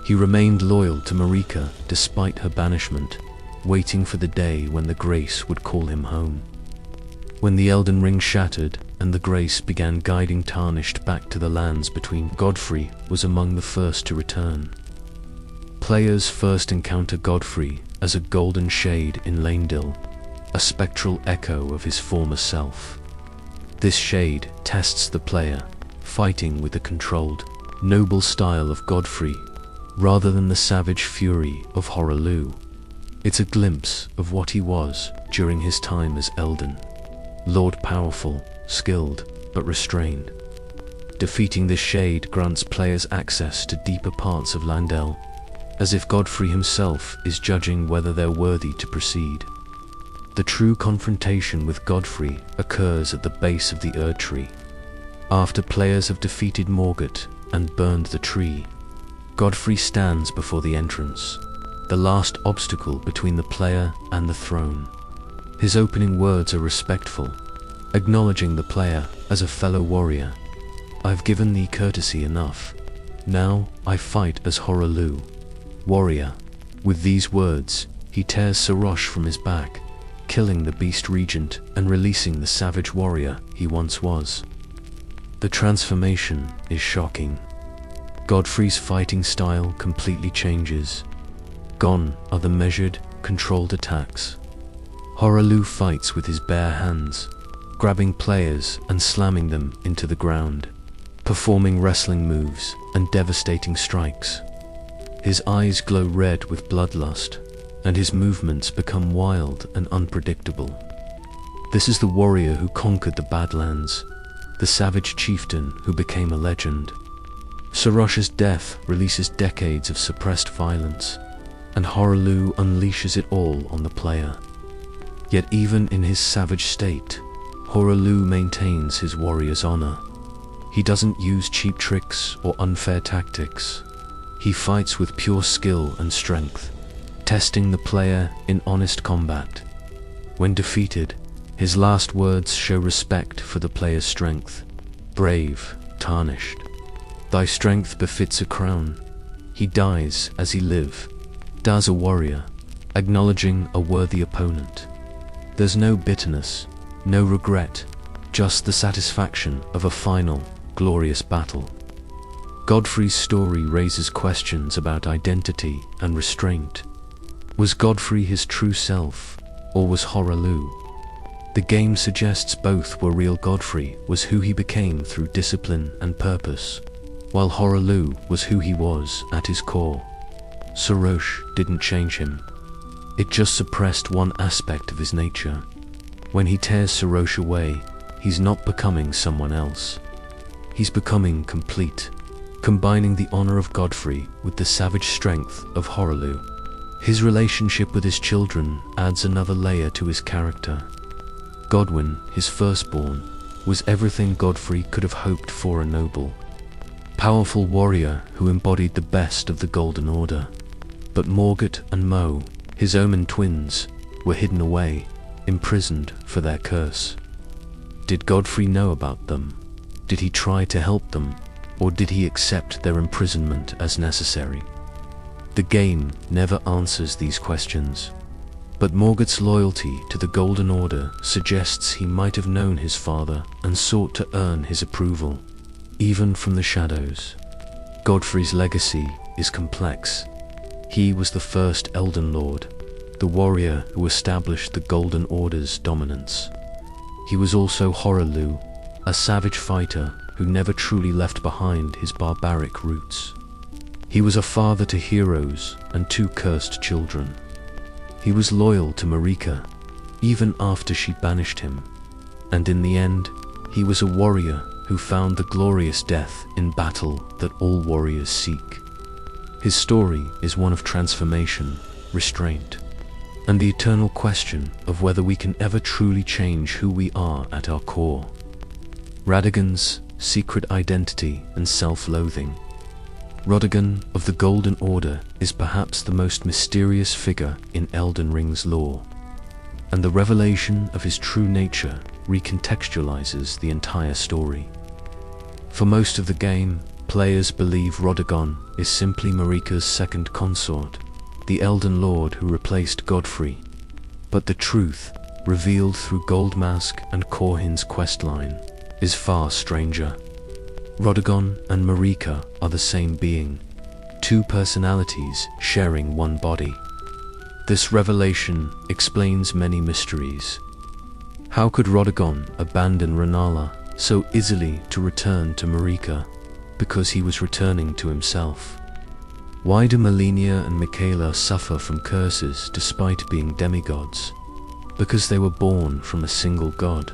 He remained loyal to Marika despite her banishment, waiting for the day when the Grace would call him home. When the Elden Ring shattered and the Grace began guiding Tarnished back to the lands between, Godfrey was among the first to return. Players first encounter Godfrey as a golden shade in Leyndell, a spectral echo of his former self. This shade tests the player, fighting with the controlled, noble style of Godfrey, rather than the savage fury of Horaloo. It's a glimpse of what he was during his time as Elden Lord, powerful, skilled, but restrained. Defeating this shade grants players access to deeper parts of Leyndell, as if Godfrey himself is judging whether they're worthy to proceed. The true confrontation with Godfrey occurs at the base of the Erd Tree. After players have defeated Morgott and burned the tree, Godfrey stands before the entrance, the last obstacle between the player and the throne. His opening words are respectful, acknowledging the player as a fellow warrior. "I've given thee courtesy enough. Now I fight as Horaloo, warrior." With these words, he tears Sarash from his back, killing the Beast Regent and releasing the savage warrior he once was. The transformation is shocking. Godfrey's fighting style completely changes. Gone are the measured, controlled attacks. Horaloo fights with his bare hands, grabbing players and slamming them into the ground, performing wrestling moves and devastating strikes. His eyes glow red with bloodlust, and his movements become wild and unpredictable. This is the warrior who conquered the Badlands, the savage chieftain who became a legend. Sarash's death releases decades of suppressed violence, and Horaloo unleashes it all on the player. Yet even in his savage state, Horaloo maintains his warrior's honor. He doesn't use cheap tricks or unfair tactics. He fights with pure skill and strength. testing the player in honest combat. When defeated, his last words show respect for the player's strength. Brave, tarnished. Thy strength befits a crown. He dies as he live, as a warrior, acknowledging a worthy opponent. There's no bitterness, no regret, just the satisfaction of a final, glorious battle. Godfrey's story raises questions about identity and restraint. Was Godfrey his true self, or was Hoarah? The game suggests both were real. Godfrey was who he became through discipline and purpose, while Hoarah was who he was at his core. Sorosh didn't change him. It just suppressed one aspect of his nature. When he tears Sorosh away, he's not becoming someone else. He's becoming complete, combining the honor of Godfrey with the savage strength of Hoarah. His relationship with his children adds another layer to his character. Godwyn, his firstborn, was everything Godfrey could have hoped for: a noble, powerful warrior who embodied the best of the Golden Order. But Morgott and Mohg, his omen twins, were hidden away, imprisoned for their curse. Did Godfrey know about them? Did he try to help them, or did he accept their imprisonment as necessary? The game never answers these questions, but Morgott's loyalty to the Golden Order suggests he might have known his father and sought to earn his approval, even from the shadows. Godfrey's legacy is complex. He was the first Elden Lord, the warrior who established the Golden Order's dominance. He was also Hoarah, a savage fighter who never truly left behind his barbaric roots. He was a father to heroes and 2 cursed children. He was loyal to Marika, even after she banished him. And in the end, he was a warrior who found the glorious death in battle that all warriors seek. His story is one of transformation, restraint, and the eternal question of whether we can ever truly change who we are at our core. Radahnn's secret identity and self-loathing. Radahn of the Golden Order is perhaps the most mysterious figure in Elden Ring's lore, and the revelation of his true nature recontextualizes the entire story. For most of the game, players believe Radahn is simply Marika's second consort, the Elden Lord who replaced Godfrey. But the truth, revealed through Goldmask and Corhin's questline, is far stranger. Radahn and Marika are the same being, 2 personalities sharing one body. This revelation explains many mysteries. How could Radahn abandon Rennala so easily to return to Marika? Because he was returning to himself. Why do Malenia and Miquella suffer from curses despite being demigods? Because they were born from a single god,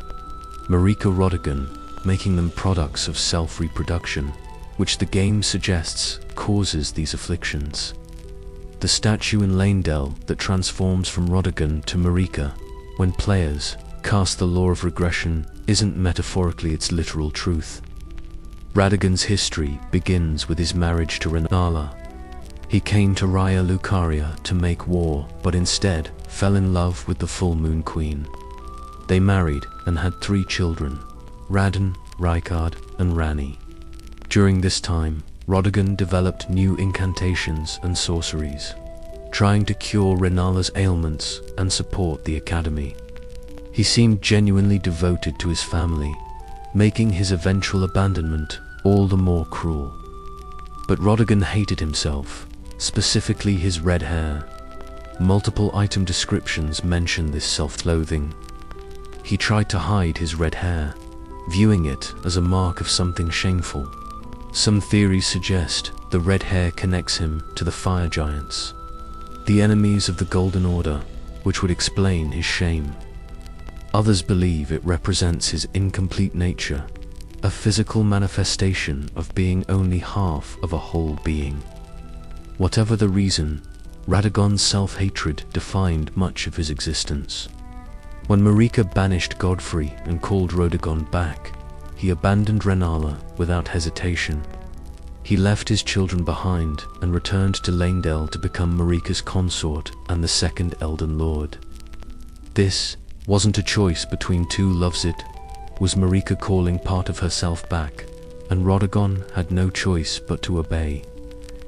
Marika Radahn, making them products of self-reproduction, which the game suggests causes these afflictions. The statue in Leyndell that transforms from Radahn to Marika when players cast the law of regression isn't metaphorically its literal truth. Radagon's history begins with his marriage to Rennala. He came to Raya Lucaria to make war, but instead fell in love with the Full Moon Queen. They married and had 3 children, Radahn, Rykard, and Ranni. During this time, Radahn developed new incantations and sorceries, trying to cure Rennala's ailments and support the Academy. He seemed genuinely devoted to his family, making his eventual abandonment all the more cruel. But Radahn hated himself, specifically his red hair. Multiple item descriptions mention this self-loathing. He tried to hide his red hair, viewing it as a mark of something shameful. Some theories suggest the red hair connects him to the fire giants, the enemies of the Golden Order, which would explain his shame. Others believe it represents his incomplete nature, a physical manifestation of being only half of a whole being. Whatever the reason, Radagon's self-hatred defined much of his existence. When Marika banished Godfrey and called Radahn back, he abandoned Rennala without hesitation. He left his children behind and returned to Leyndell to become Marika's consort and the second Elden Lord. This wasn't a choice between two loves, it was Marika calling part of herself back, and Radahn had no choice but to obey.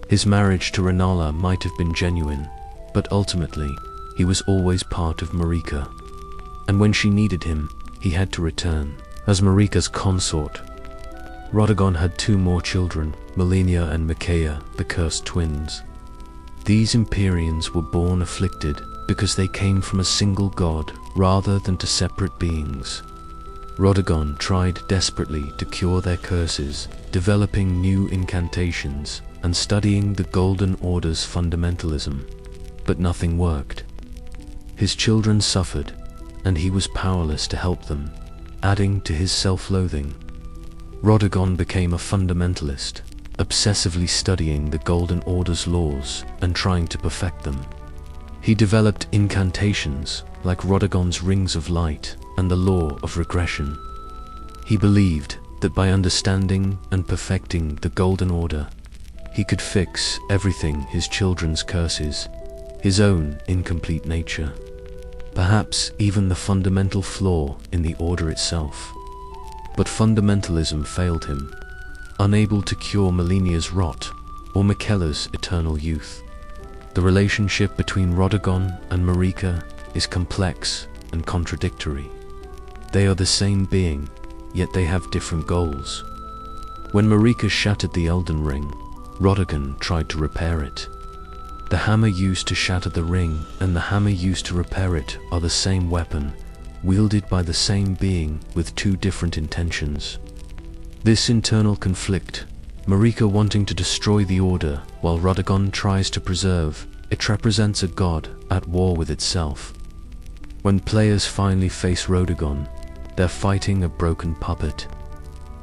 His marriage to Rynalla might have been genuine, but ultimately, he was always part of Marika. And when she needed him, he had to return. As Marika's consort, Radahn had two more children, Malenia and Miquella, the cursed twins. These Empyreans were born afflicted because they came from a single god rather than to separate beings. Radahn tried desperately to cure their curses, developing new incantations and studying the Golden Order's fundamentalism, but nothing worked. His children suffered, and he was powerless to help them, adding to his self-loathing. Radahn became a fundamentalist, obsessively studying the Golden Order's laws and trying to perfect them. He developed incantations like Radagon's Rings of Light and the Law of Regression. He believed that by understanding and perfecting the Golden Order, he could fix everything: his children's curses, his own incomplete nature, perhaps even the fundamental flaw in the Order itself. But fundamentalism failed him, unable to cure Malenia's rot or Miquella's eternal youth. The relationship between Radahn and Marika is complex and contradictory. They are the same being, yet they have different goals. When Marika shattered the Elden Ring, Radahn tried to repair it. The hammer used to shatter the ring and the hammer used to repair it are the same weapon, wielded by the same being with two different intentions. This internal conflict, Marika wanting to destroy the Order while Radahn tries to preserve it, represents a god at war with itself. When players finally face Radahn, they're fighting a broken puppet.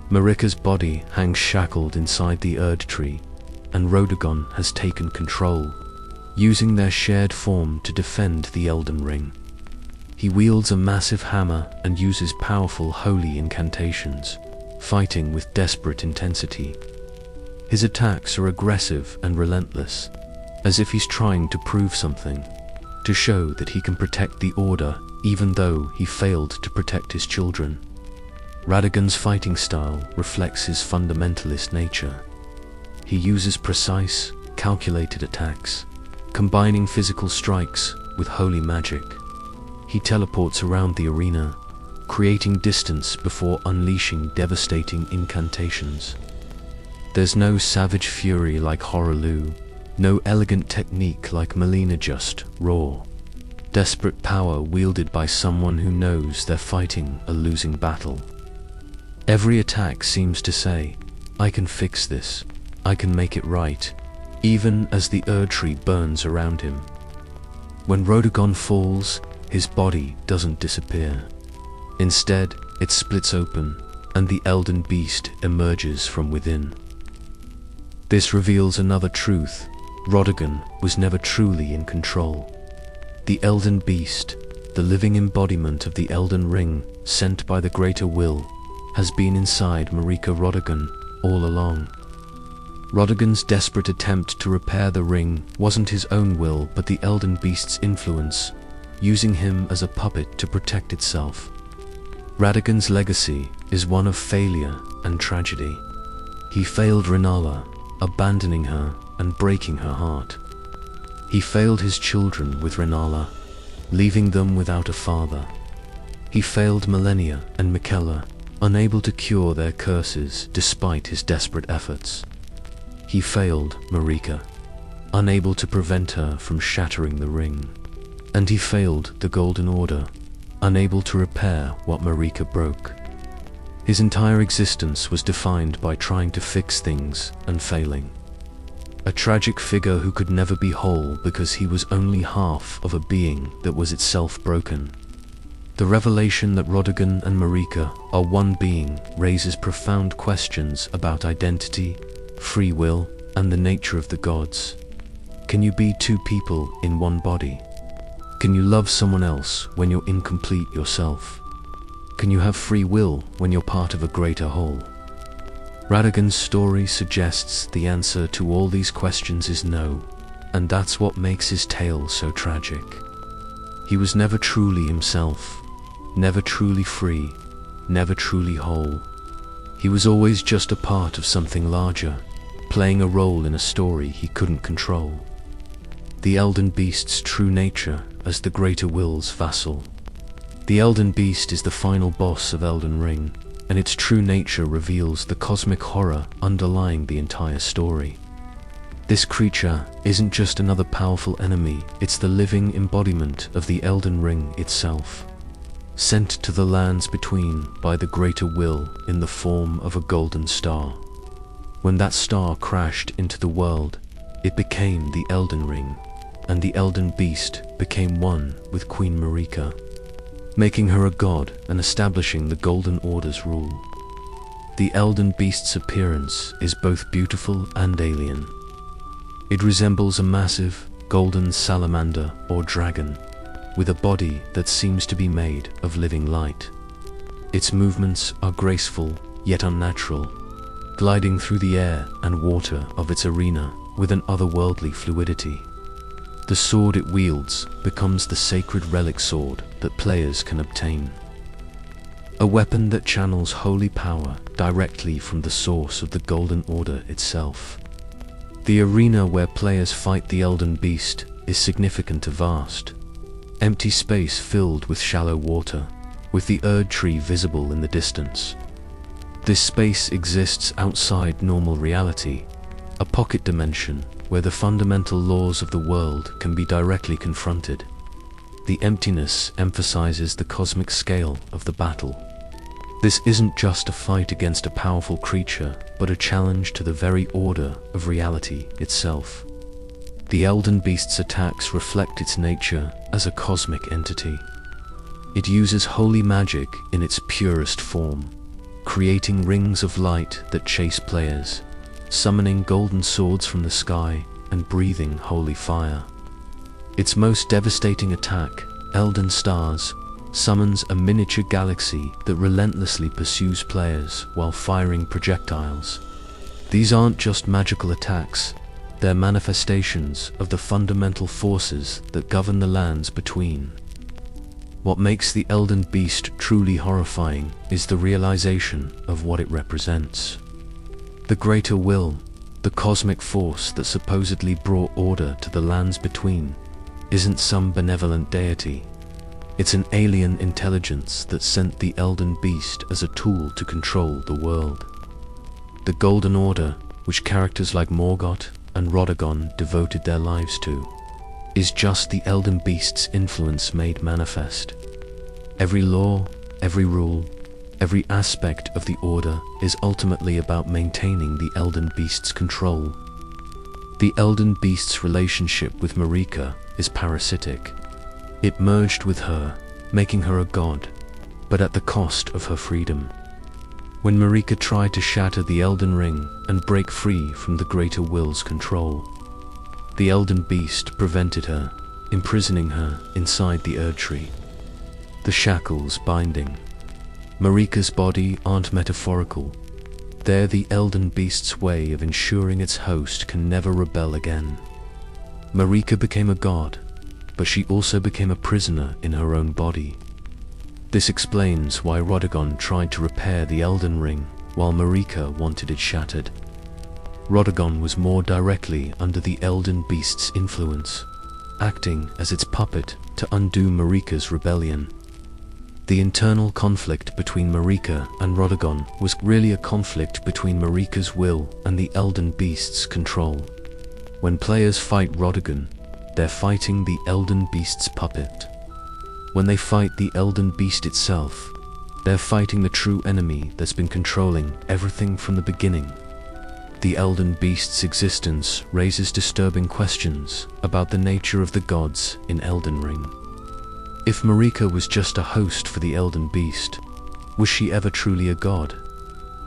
Marika's body hangs shackled inside the Erd Tree, and Radahn has taken control, using their shared form to defend the Elden Ring. He wields a massive hammer and uses powerful holy incantations, fighting with desperate intensity. His attacks are aggressive and relentless, as if he's trying to prove something, to show that he can protect the Order even though he failed to protect his children. Radagon's fighting style reflects his fundamentalist nature. He uses precise, calculated attacks, combining physical strikes with holy magic. He teleports around the arena, creating distance before unleashing devastating incantations. There's no savage fury like Horaloo, no elegant technique like Malenia, just raw, desperate power wielded by someone who knows they're fighting a losing battle. Every attack seems to say, "I can fix this, I can make it right," even as the Erd Tree burns around him. When Radahn falls, his body doesn't disappear. Instead, it splits open, and the Elden Beast emerges from within. This reveals another truth: Radahn was never truly in control. The Elden Beast, the living embodiment of the Elden Ring, sent by the Greater Will, has been inside Marika Radahn all along. Radagon's desperate attempt to repair the ring wasn't his own will but the Elden Beast's influence, using him as a puppet to protect itself. Radagon's legacy is one of failure and tragedy. He failed Rynalla, abandoning her and breaking her heart. He failed his children with Rynalla, leaving them without a father. He failed Malenia and Miquella, unable to cure their curses despite his desperate efforts. He failed Marika, unable to prevent her from shattering the ring. And he failed the Golden Order, unable to repair what Marika broke. His entire existence was defined by trying to fix things and failing. A tragic figure who could never be whole because he was only half of a being that was itself broken. The revelation that Radahn and Marika are one being raises profound questions about identity, free will, and the nature of the gods. Can you be two people in one body? Can you love someone else when you're incomplete yourself? Can you have free will when you're part of a greater whole? Radahnn's story suggests the answer to all these questions is no, and that's what makes his tale so tragic. He was never truly himself, never truly free, never truly whole. He was always just a part of something larger, playing a role in a story he couldn't control. The Elden Beast's true nature as the Greater Will's vassal. The Elden Beast is the final boss of Elden Ring, and its true nature reveals the cosmic horror underlying the entire story. This creature isn't just another powerful enemy, it's the living embodiment of the Elden Ring itself, sent to the lands between by the Greater Will in the form of a golden star. When that star crashed into the world, it became the Elden Ring, and the Elden Beast became one with Queen Marika, making her a god and establishing the Golden Order's rule. The Elden Beast's appearance is both beautiful and alien. It resembles a massive, golden salamander or dragon, with a body that seems to be made of living light. Its movements are graceful yet unnatural, gliding through the air and water of its arena with an otherworldly fluidity. The sword it wields becomes the sacred relic sword that players can obtain. A weapon that channels holy power directly from the source of the Golden Order itself. The arena where players fight the Elden Beast is significant and vast. Empty space filled with shallow water, with the Erd tree visible in the distance. This space exists outside normal reality, a pocket dimension where the fundamental laws of the world can be directly confronted. The emptiness emphasizes the cosmic scale of the battle. This isn't just a fight against a powerful creature, but a challenge to the very order of reality itself. The Elden Beast's attacks reflect its nature as a cosmic entity. It uses holy magic in its purest form, creating rings of light that chase players, summoning golden swords from the sky and breathing holy fire. Its most devastating attack, Elden Stars, summons a miniature galaxy that relentlessly pursues players while firing projectiles. These aren't just magical attacks, they're manifestations of the fundamental forces that govern the lands between. What makes the Elden Beast truly horrifying is the realization of what it represents. The Greater Will, the cosmic force that supposedly brought order to the lands between, isn't some benevolent deity. It's an alien intelligence that sent the Elden Beast as a tool to control the world. The Golden Order, which characters like Morgott and Radahn devoted their lives to, is just the Elden Beast's influence made manifest. Every law, every rule, every aspect of the Order is ultimately about maintaining the Elden Beast's control. The Elden Beast's relationship with Marika is parasitic. It merged with her, making her a god, but at the cost of her freedom. When Marika tried to shatter the Elden Ring and break free from the Greater Will's control, the Elden Beast prevented her, imprisoning her inside the Erd tree. The shackles binding. Marika's body aren't metaphorical. They're the Elden Beast's way of ensuring its host can never rebel again. Marika became a god, but she also became a prisoner in her own body. This explains why Radahn tried to repair the Elden Ring, while Marika wanted it shattered. Radahn was more directly under the Elden Beast's influence, acting as its puppet to undo Marika's rebellion. The internal conflict between Marika and Radahn was really a conflict between Marika's will and the Elden Beast's control. When players fight Radahn, they're fighting the Elden Beast's puppet. When they fight the Elden Beast itself, they're fighting the true enemy that's been controlling everything from the beginning. The Elden Beast's existence raises disturbing questions about the nature of the gods in Elden Ring. If Marika was just a host for the Elden Beast, was she ever truly a god?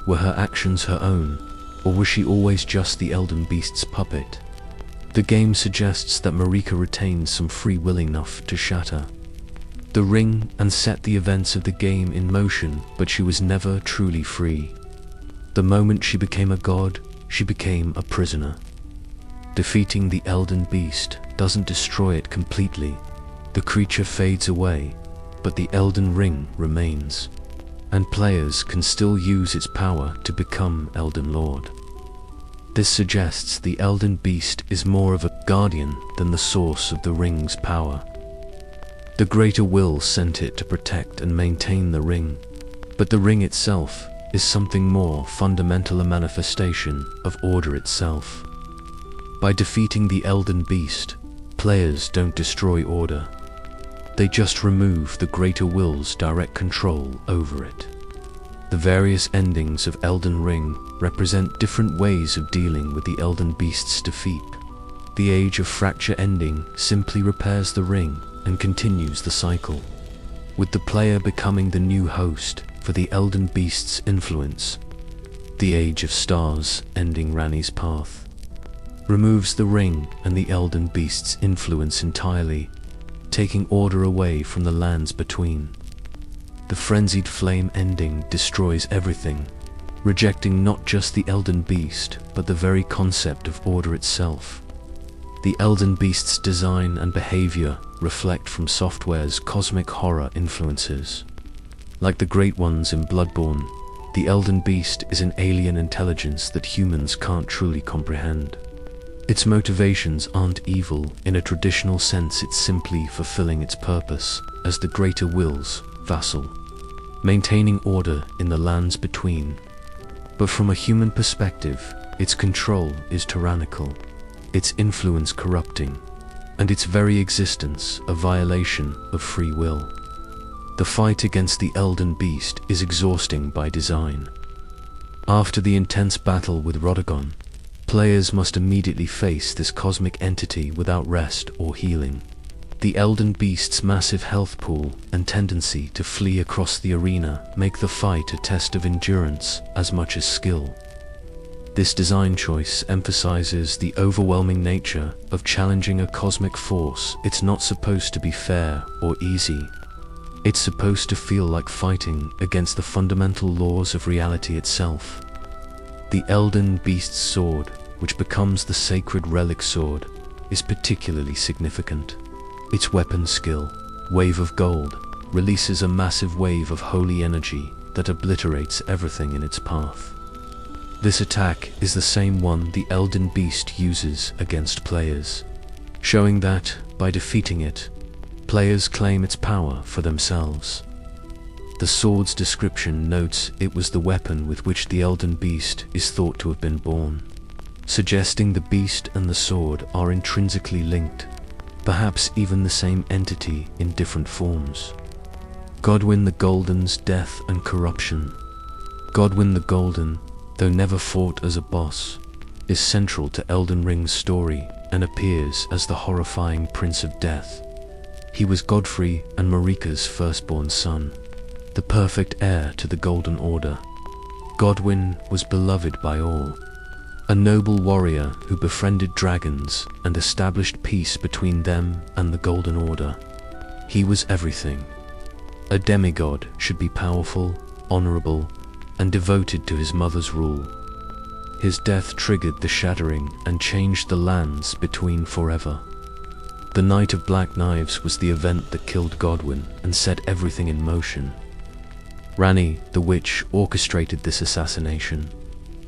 Were her actions her own, or was she always just the Elden Beast's puppet? The game suggests that Marika retains some free will enough to shatter the ring and set the events of the game in motion, but she was never truly free. The moment she became a god, she became a prisoner. Defeating the Elden Beast doesn't destroy it completely. The creature fades away, but the Elden Ring remains, and players can still use its power to become Elden Lord. This suggests the Elden Beast is more of a guardian than the source of the ring's power. The Greater Will sent it to protect and maintain the ring, but the ring itself is something more fundamental, a manifestation of order itself. By defeating the Elden Beast, players don't destroy order. They just remove the Greater Will's direct control over it. The various endings of Elden Ring represent different ways of dealing with the Elden Beast's defeat. The Age of Fracture ending simply repairs the ring and continues the cycle, with the player becoming the new host for the Elden Beast's influence. The Age of Stars ending Ranni's path removes the ring and the Elden Beast's influence entirely, taking order away from the lands between. The Frenzied Flame ending destroys everything, rejecting not just the Elden Beast, but the very concept of order itself. The Elden Beast's design and behavior reflect from software's cosmic horror influences. Like the Great Ones in Bloodborne, the Elden Beast is an alien intelligence that humans can't truly comprehend. Its motivations aren't evil in a traditional sense, it's simply fulfilling its purpose as the Greater Will's vassal, maintaining order in the lands between. But from a human perspective, its control is tyrannical, its influence corrupting, and its very existence a violation of free will. The fight against the Elden Beast is exhausting by design. After the intense battle with Radahn, players must immediately face this cosmic entity without rest or healing. The Elden Beast's massive health pool and tendency to flee across the arena make the fight a test of endurance as much as skill. This design choice emphasizes the overwhelming nature of challenging a cosmic force. It's not supposed to be fair or easy. It's supposed to feel like fighting against the fundamental laws of reality itself. The Elden Beast's sword, which becomes the sacred relic sword, is particularly significant. Its weapon skill, Wave of Gold, releases a massive wave of holy energy that obliterates everything in its path. This attack is the same one the Elden Beast uses against players, showing that, by defeating it, players claim its power for themselves. The sword's description notes it was the weapon with which the Elden Beast is thought to have been born, suggesting the beast and the sword are intrinsically linked, perhaps even the same entity in different forms. Godwyn the Golden's death and corruption. Godwyn the Golden, though never fought as a boss, is central to Elden Ring's story and appears as the horrifying Prince of Death. He was Godfrey and Marika's firstborn son, the perfect heir to the Golden Order. Godwyn was beloved by all, a noble warrior who befriended dragons and established peace between them and the Golden Order. He was everything. A demigod should be powerful, honorable, and devoted to his mother's rule. His death triggered the Shattering and changed the lands between forever. The Night of Black Knives was the event that killed Godwyn and set everything in motion. Ranni, the witch, orchestrated this assassination,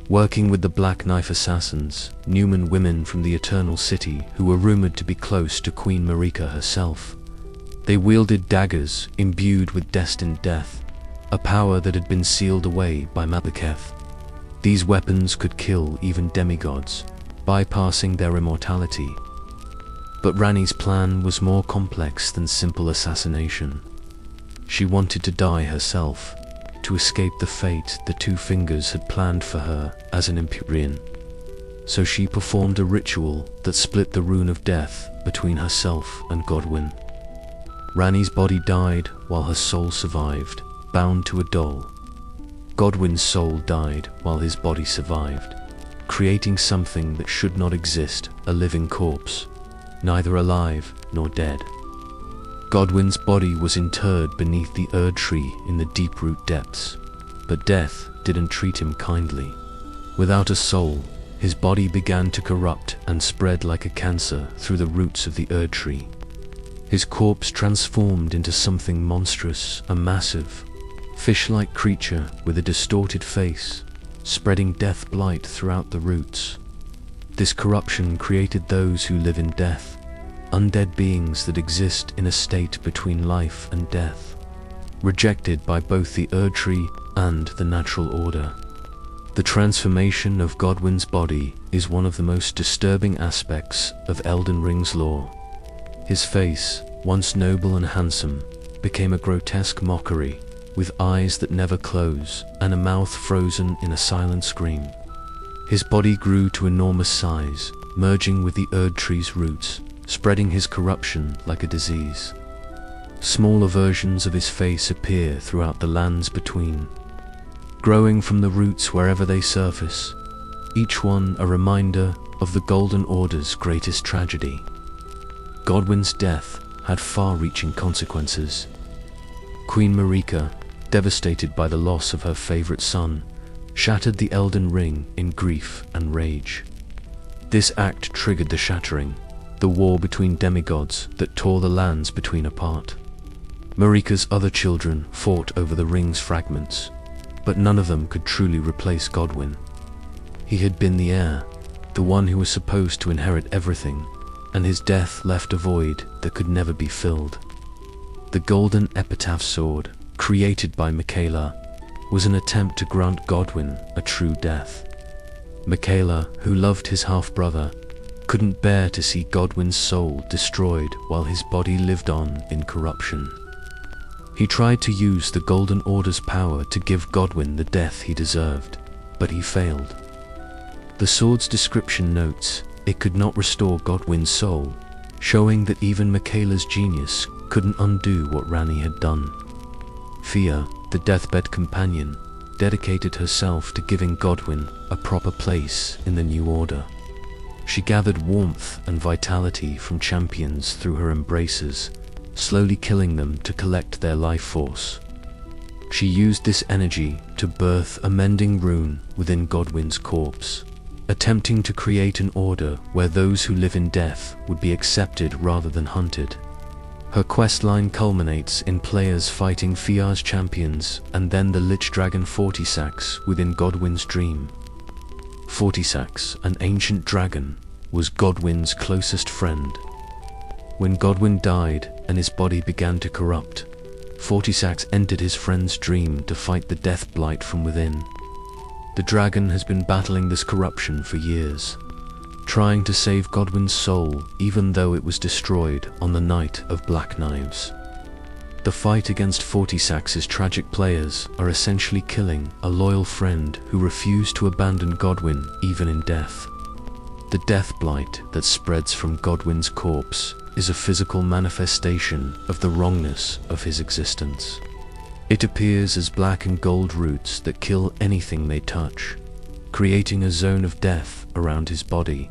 working with the Black Knife assassins, Numen women from the Eternal City who were rumored to be close to Queen Marika herself. They wielded daggers imbued with destined death, a power that had been sealed away by Malekith. These weapons could kill even demigods, bypassing their immortality. But Ranni's plan was more complex than simple assassination. She wanted to die herself, to escape the fate the Two Fingers had planned for her as an Empyrean. So she performed a ritual that split the rune of death between herself and Godwyn. Ranni's body died while her soul survived, bound to a doll. Godwyn's soul died while his body survived, creating something that should not exist, a living corpse, neither alive nor dead. Godwyn's body was interred beneath the Erd tree in the Deep Root depths, but death didn't treat him kindly. Without a soul, his body began to corrupt and spread like a cancer through the roots of the Erd tree. His corpse transformed into something monstrous, a massive, fish-like creature with a distorted face, spreading death blight throughout the roots. This corruption created those who live in death, undead beings that exist in a state between life and death, rejected by both the Erd tree and the natural order. The transformation of Godwyn's body is one of the most disturbing aspects of Elden Ring's lore. His face, once noble and handsome, became a grotesque mockery, with eyes that never close and a mouth frozen in a silent scream. His body grew to enormous size, merging with the Erd tree's roots, spreading his corruption like a disease. Smaller versions of his face appear throughout the lands between, growing from the roots wherever they surface, each one a reminder of the Golden Order's greatest tragedy. Godwyn's death had far-reaching consequences. Queen Marika, devastated by the loss of her favorite son, shattered the Elden Ring in grief and rage. This act triggered the Shattering, the war between demigods that tore the lands between apart. Marika's other children fought over the ring's fragments, but none of them could truly replace Godwyn. He had been the heir, the one who was supposed to inherit everything, and his death left a void that could never be filled. The Golden Epitaph Sword, created by Miquella, was an attempt to grant Godwyn a true death. Miquella, who loved his half-brother, couldn't bear to see Godwyn's soul destroyed while his body lived on in corruption. He tried to use the Golden Order's power to give Godwyn the death he deserved, but he failed. The sword's description notes it could not restore Godwyn's soul, showing that even Miquella's genius couldn't undo what Ranni had done. Fia, the deathbed companion, dedicated herself to giving Godwyn a proper place in the new order. She gathered warmth and vitality from champions through her embraces, slowly killing them to collect their life force. She used this energy to birth a mending rune within Godwyn's corpse, attempting to create an order where those who live in death would be accepted rather than hunted. Her questline culminates in players fighting Fia's champions and then the Lich Dragon Fortisax within Godwyn's dream. Fortisax, an ancient dragon, was Godwyn's closest friend. When Godwyn died and his body began to corrupt, Fortisax entered his friend's dream to fight the death blight from within. The dragon has been battling this corruption for years, trying to save Godwyn's soul even though it was destroyed on the night of Black Knives. The fight against Fortisax's tragic players are essentially killing a loyal friend who refused to abandon Godwyn even in death. The death blight that spreads from Godwyn's corpse is a physical manifestation of the wrongness of his existence. It appears as black and gold roots that kill anything they touch, creating a zone of death around his body.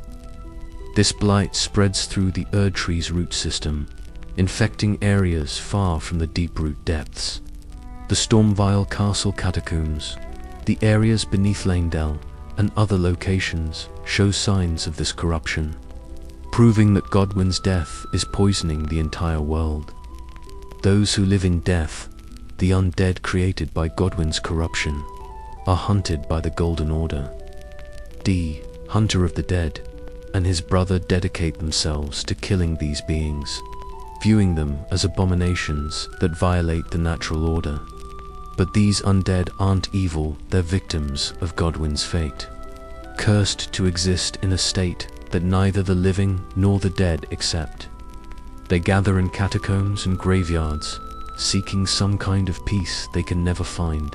This blight spreads through the Erd tree's root system, infecting areas far from the deep root depths. The Stormvile Castle catacombs, the areas beneath Leyndell, and other locations show signs of this corruption, proving that Godwyn's death is poisoning the entire world. Those who live in death, the undead created by Godwyn's corruption, are hunted by the Golden Order. D, Hunter of the Dead, and his brother dedicate themselves to killing these beings, viewing them as abominations that violate the natural order. But these undead aren't evil, they're victims of Godwyn's fate, cursed to exist in a state that neither the living nor the dead accept. They gather in catacombs and graveyards, seeking some kind of peace they can never find.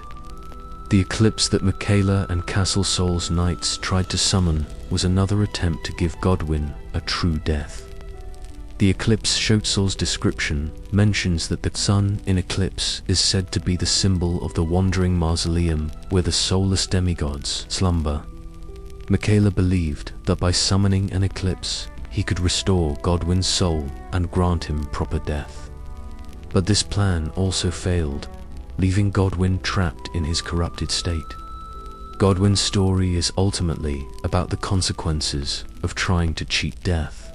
The eclipse that Miquella and Castle Sol's knights tried to summon was another attempt to give Godwyn a true death. The eclipse Shotzol's description mentions that the sun in eclipse is said to be the symbol of the wandering mausoleum where the soulless demigods slumber. Miquella believed that by summoning an eclipse, he could restore Godwyn's soul and grant him proper death. But this plan also failed, leaving Godwyn trapped in his corrupted state. Godwin's story is ultimately about the consequences of trying to cheat death.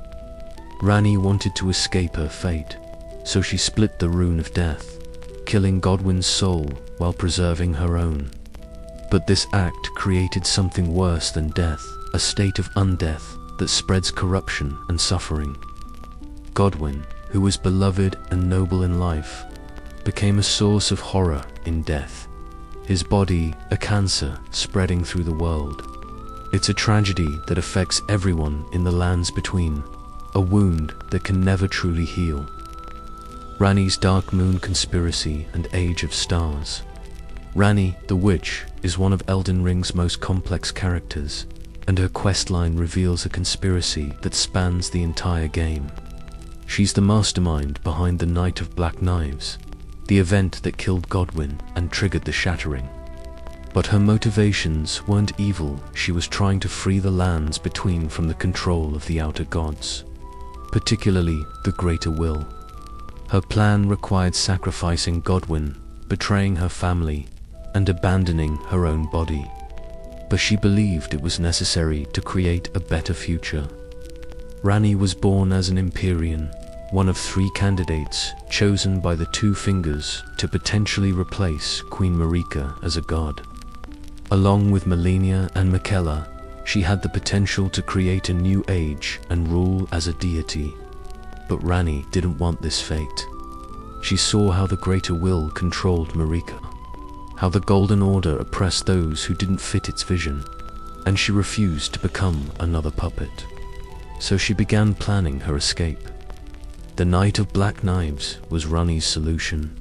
Ranni wanted to escape her fate, so she split the rune of death, killing Godwin's soul while preserving her own. But this act created something worse than death, a state of undeath that spreads corruption and suffering. Godwin, who was beloved and noble in life, became a source of horror in death, his body a cancer spreading through the world. It's a tragedy that affects everyone in the lands between, a wound that can never truly heal. Ranni's Dark Moon Conspiracy and Age of Stars. Ranni, the witch, is one of Elden Ring's most complex characters, and her questline reveals a conspiracy that spans the entire game. She's the mastermind behind the Night of Black Knives, the event that killed Godwin and triggered the Shattering. But her motivations weren't evil. She was trying to free the lands between from the control of the outer gods, particularly the Greater Will. Her plan required sacrificing Godwin, betraying her family, and abandoning her own body. But she believed it was necessary to create a better future. Ranni was born as an Empyrean, one of 3 candidates chosen by the Two Fingers to potentially replace Queen Marika as a god. Along with Malenia and Miquella, she had the potential to create a new age and rule as a deity. But Ranni didn't want this fate. She saw how the Greater Will controlled Marika, how the Golden Order oppressed those who didn't fit its vision, and she refused to become another puppet. So she began planning her escape. The Night of Black Knives was Ranni's solution.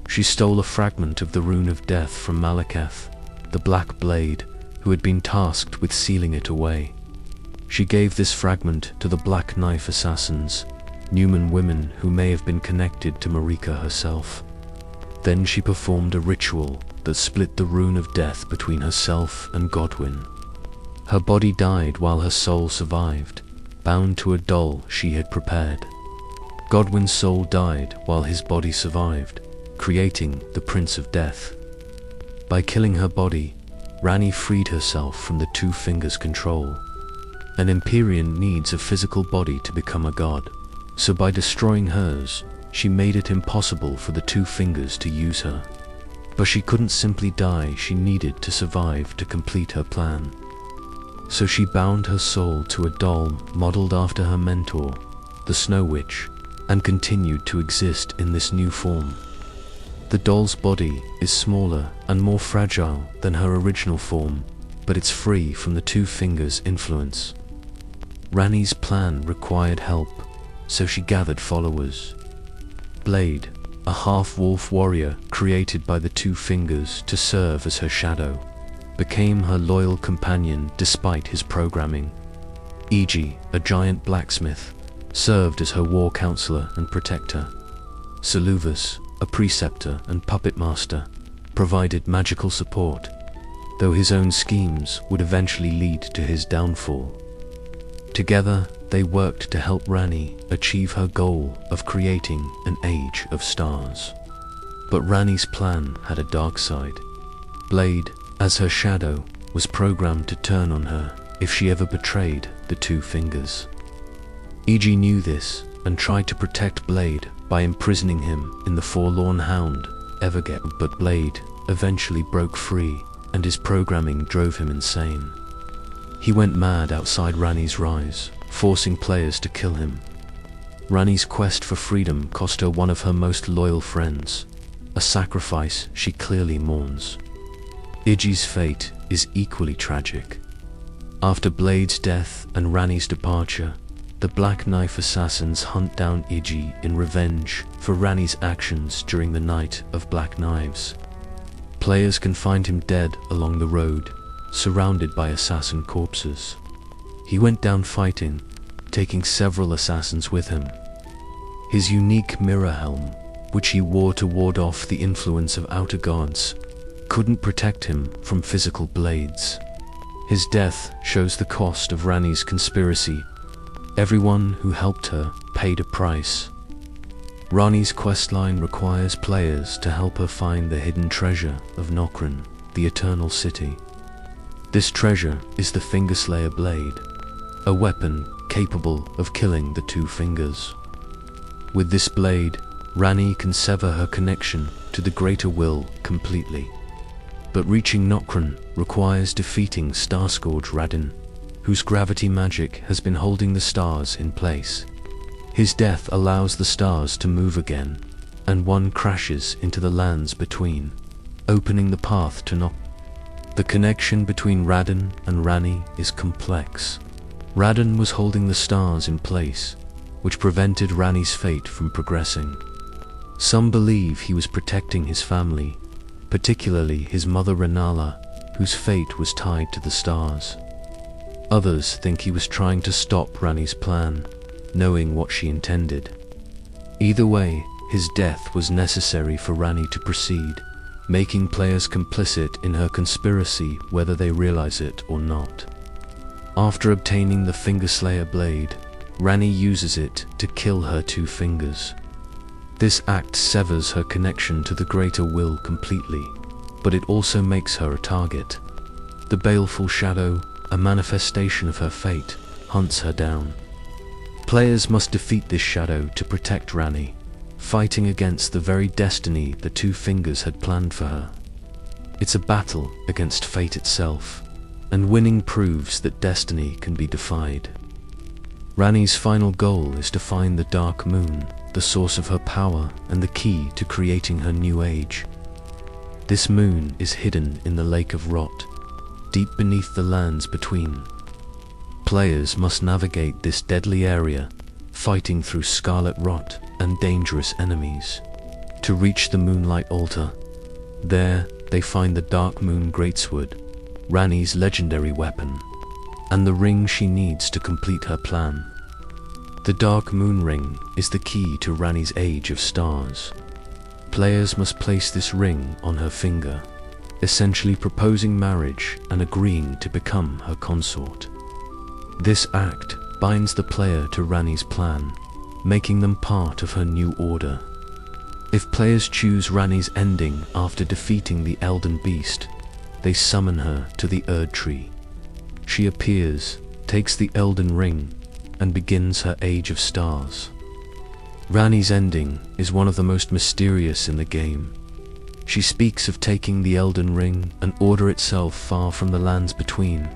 She stole a fragment of the Rune of Death from Malekith, the Black Blade, who had been tasked with sealing it away. She gave this fragment to the Black Knife Assassins, Numen women who may have been connected to Marika herself. Then she performed a ritual that split the Rune of Death between herself and Godwin. Her body died while her soul survived, bound to a doll she had prepared. Godwin's soul died while his body survived, creating the Prince of Death. By killing her body, Ranni freed herself from the Two Fingers' control. An Empyrean needs a physical body to become a god, so by destroying hers, she made it impossible for the Two Fingers to use her. But she couldn't simply die. She needed to survive to complete her plan. So she bound her soul to a doll modeled after her mentor, the Snow Witch, and continued to exist in this new form. The doll's body is smaller and more fragile than her original form, but it's free from the Two Fingers' influence. Ranni's plan required help, so she gathered followers. Blade, a half-wolf warrior created by the Two Fingers to serve as her shadow, became her loyal companion despite his programming. Iji, a giant blacksmith, served as her war counselor and protector. Seluvus, a preceptor and puppet master, provided magical support, though his own schemes would eventually lead to his downfall. Together, they worked to help Ranni achieve her goal of creating an Age of Stars. But Ranni's plan had a dark side. Blade, as her shadow, was programmed to turn on her if she ever betrayed the Two Fingers. Iji knew this and tried to protect Blade by imprisoning him in the Forlorn Hound, Everget, but Blade eventually broke free and his programming drove him insane. He went mad outside Ranni's rise, forcing players to kill him. Ranni's quest for freedom cost her one of her most loyal friends, a sacrifice she clearly mourns. Iji's fate is equally tragic. After Blade's death and Ranni's departure, the Black Knife Assassins hunt down Iji in revenge for Ranni's actions during the Night of Black Knives. Players can find him dead along the road, surrounded by assassin corpses. He went down fighting, taking several assassins with him. His unique mirror helm, which he wore to ward off the influence of outer gods, couldn't protect him from physical blades. His death shows the cost of Ranni's conspiracy. Everyone who helped her paid a price. Ranni's questline requires players to help her find the hidden treasure of Nokron, the Eternal City. This treasure is the Fingerslayer blade, a weapon capable of killing the two fingers. With this blade, Ranni can sever her connection to the greater will completely. But reaching Nokron requires defeating Starscourge Radahn, whose gravity magic has been holding the stars in place. His death allows the stars to move again, and one crashes into the lands between, opening the path to Nokron. The connection between Radahn and Ranni is complex. Radahn was holding the stars in place, which prevented Ranni's fate from progressing. Some believe he was protecting his family, particularly his mother Rennala, whose fate was tied to the stars. Others think he was trying to stop Ranni's plan, knowing what she intended. Either way, his death was necessary for Ranni to proceed, making players complicit in her conspiracy whether they realize it or not. After obtaining the Fingerslayer blade, Ranni uses it to kill her two fingers. This act severs her connection to the greater will completely, but it also makes her a target. The baleful shadow, a manifestation of her fate, hunts her down. Players must defeat this shadow to protect Ranni, fighting against the very destiny the two fingers had planned for her. It's a battle against fate itself, and winning proves that destiny can be defied. Ranni's final goal is to find the Dark Moon, the source of her power and the key to creating her new age. This moon is hidden in the Lake of Rot, deep beneath the lands between. Players must navigate this deadly area, fighting through scarlet rot and dangerous enemies, to reach the Moonlight Altar. There, they find the Dark Moon Greatsword, Ranni's legendary weapon, and the ring she needs to complete her plan. The Dark Moon Ring is the key to Ranni's Age of Stars. Players must place this ring on her finger, essentially proposing marriage and agreeing to become her consort. This act binds the player to Ranni's plan, making them part of her new order. If players choose Ranni's ending after defeating the Elden Beast, they summon her to the Erd Tree. She appears, takes the Elden Ring, and begins her Age of Stars. Ranni's ending is one of the most mysterious in the game. She speaks of taking the Elden Ring and order itself far from the lands between,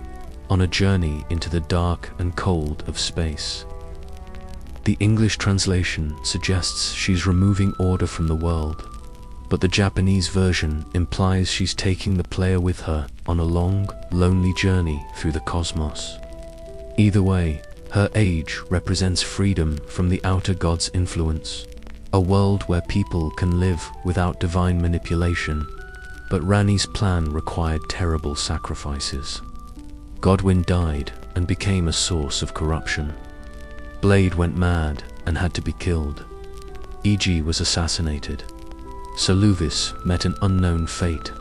on a journey into the dark and cold of space. The English translation suggests she's removing order from the world, but the Japanese version implies she's taking the player with her on a long, lonely journey through the cosmos. Either way, her age represents freedom from the outer god's influence, a world where people can live without divine manipulation, but Ranni's plan required terrible sacrifices. Godwyn died and became a source of corruption. Blade went mad and had to be killed. Iji was assassinated. Soluvis met an unknown fate,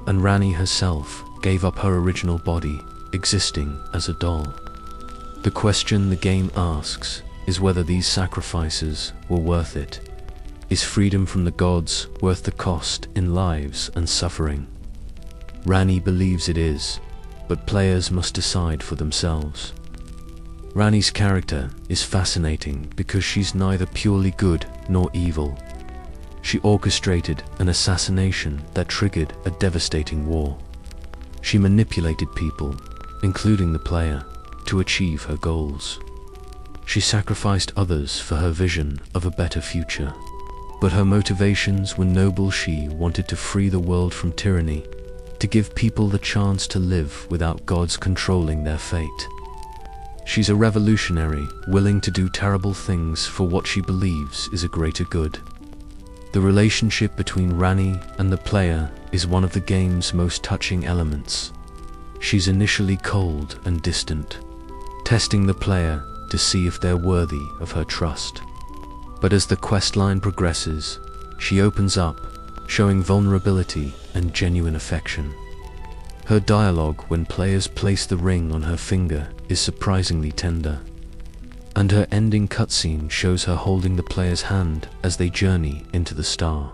and Ranni herself gave up her original body, existing as a doll. The question the game asks is whether these sacrifices were worth it. Is freedom from the gods worth the cost in lives and suffering? Ranni believes it is, but players must decide for themselves. Ranni's character is fascinating because she's neither purely good nor evil. She orchestrated an assassination that triggered a devastating war. She manipulated people, including the player, to achieve her goals. She sacrificed others for her vision of a better future. But her motivations were noble. She wanted to free the world from tyranny, to give people the chance to live without gods controlling their fate. She's a revolutionary, willing to do terrible things for what she believes is a greater good. The relationship between Ranni and the player is one of the game's most touching elements. She's initially cold and distant, testing the player to see if they're worthy of her trust. But as the questline progresses, she opens up, showing vulnerability and genuine affection. Her dialogue when players place the ring on her finger is surprisingly tender, and her ending cutscene shows her holding the player's hand as they journey into the star.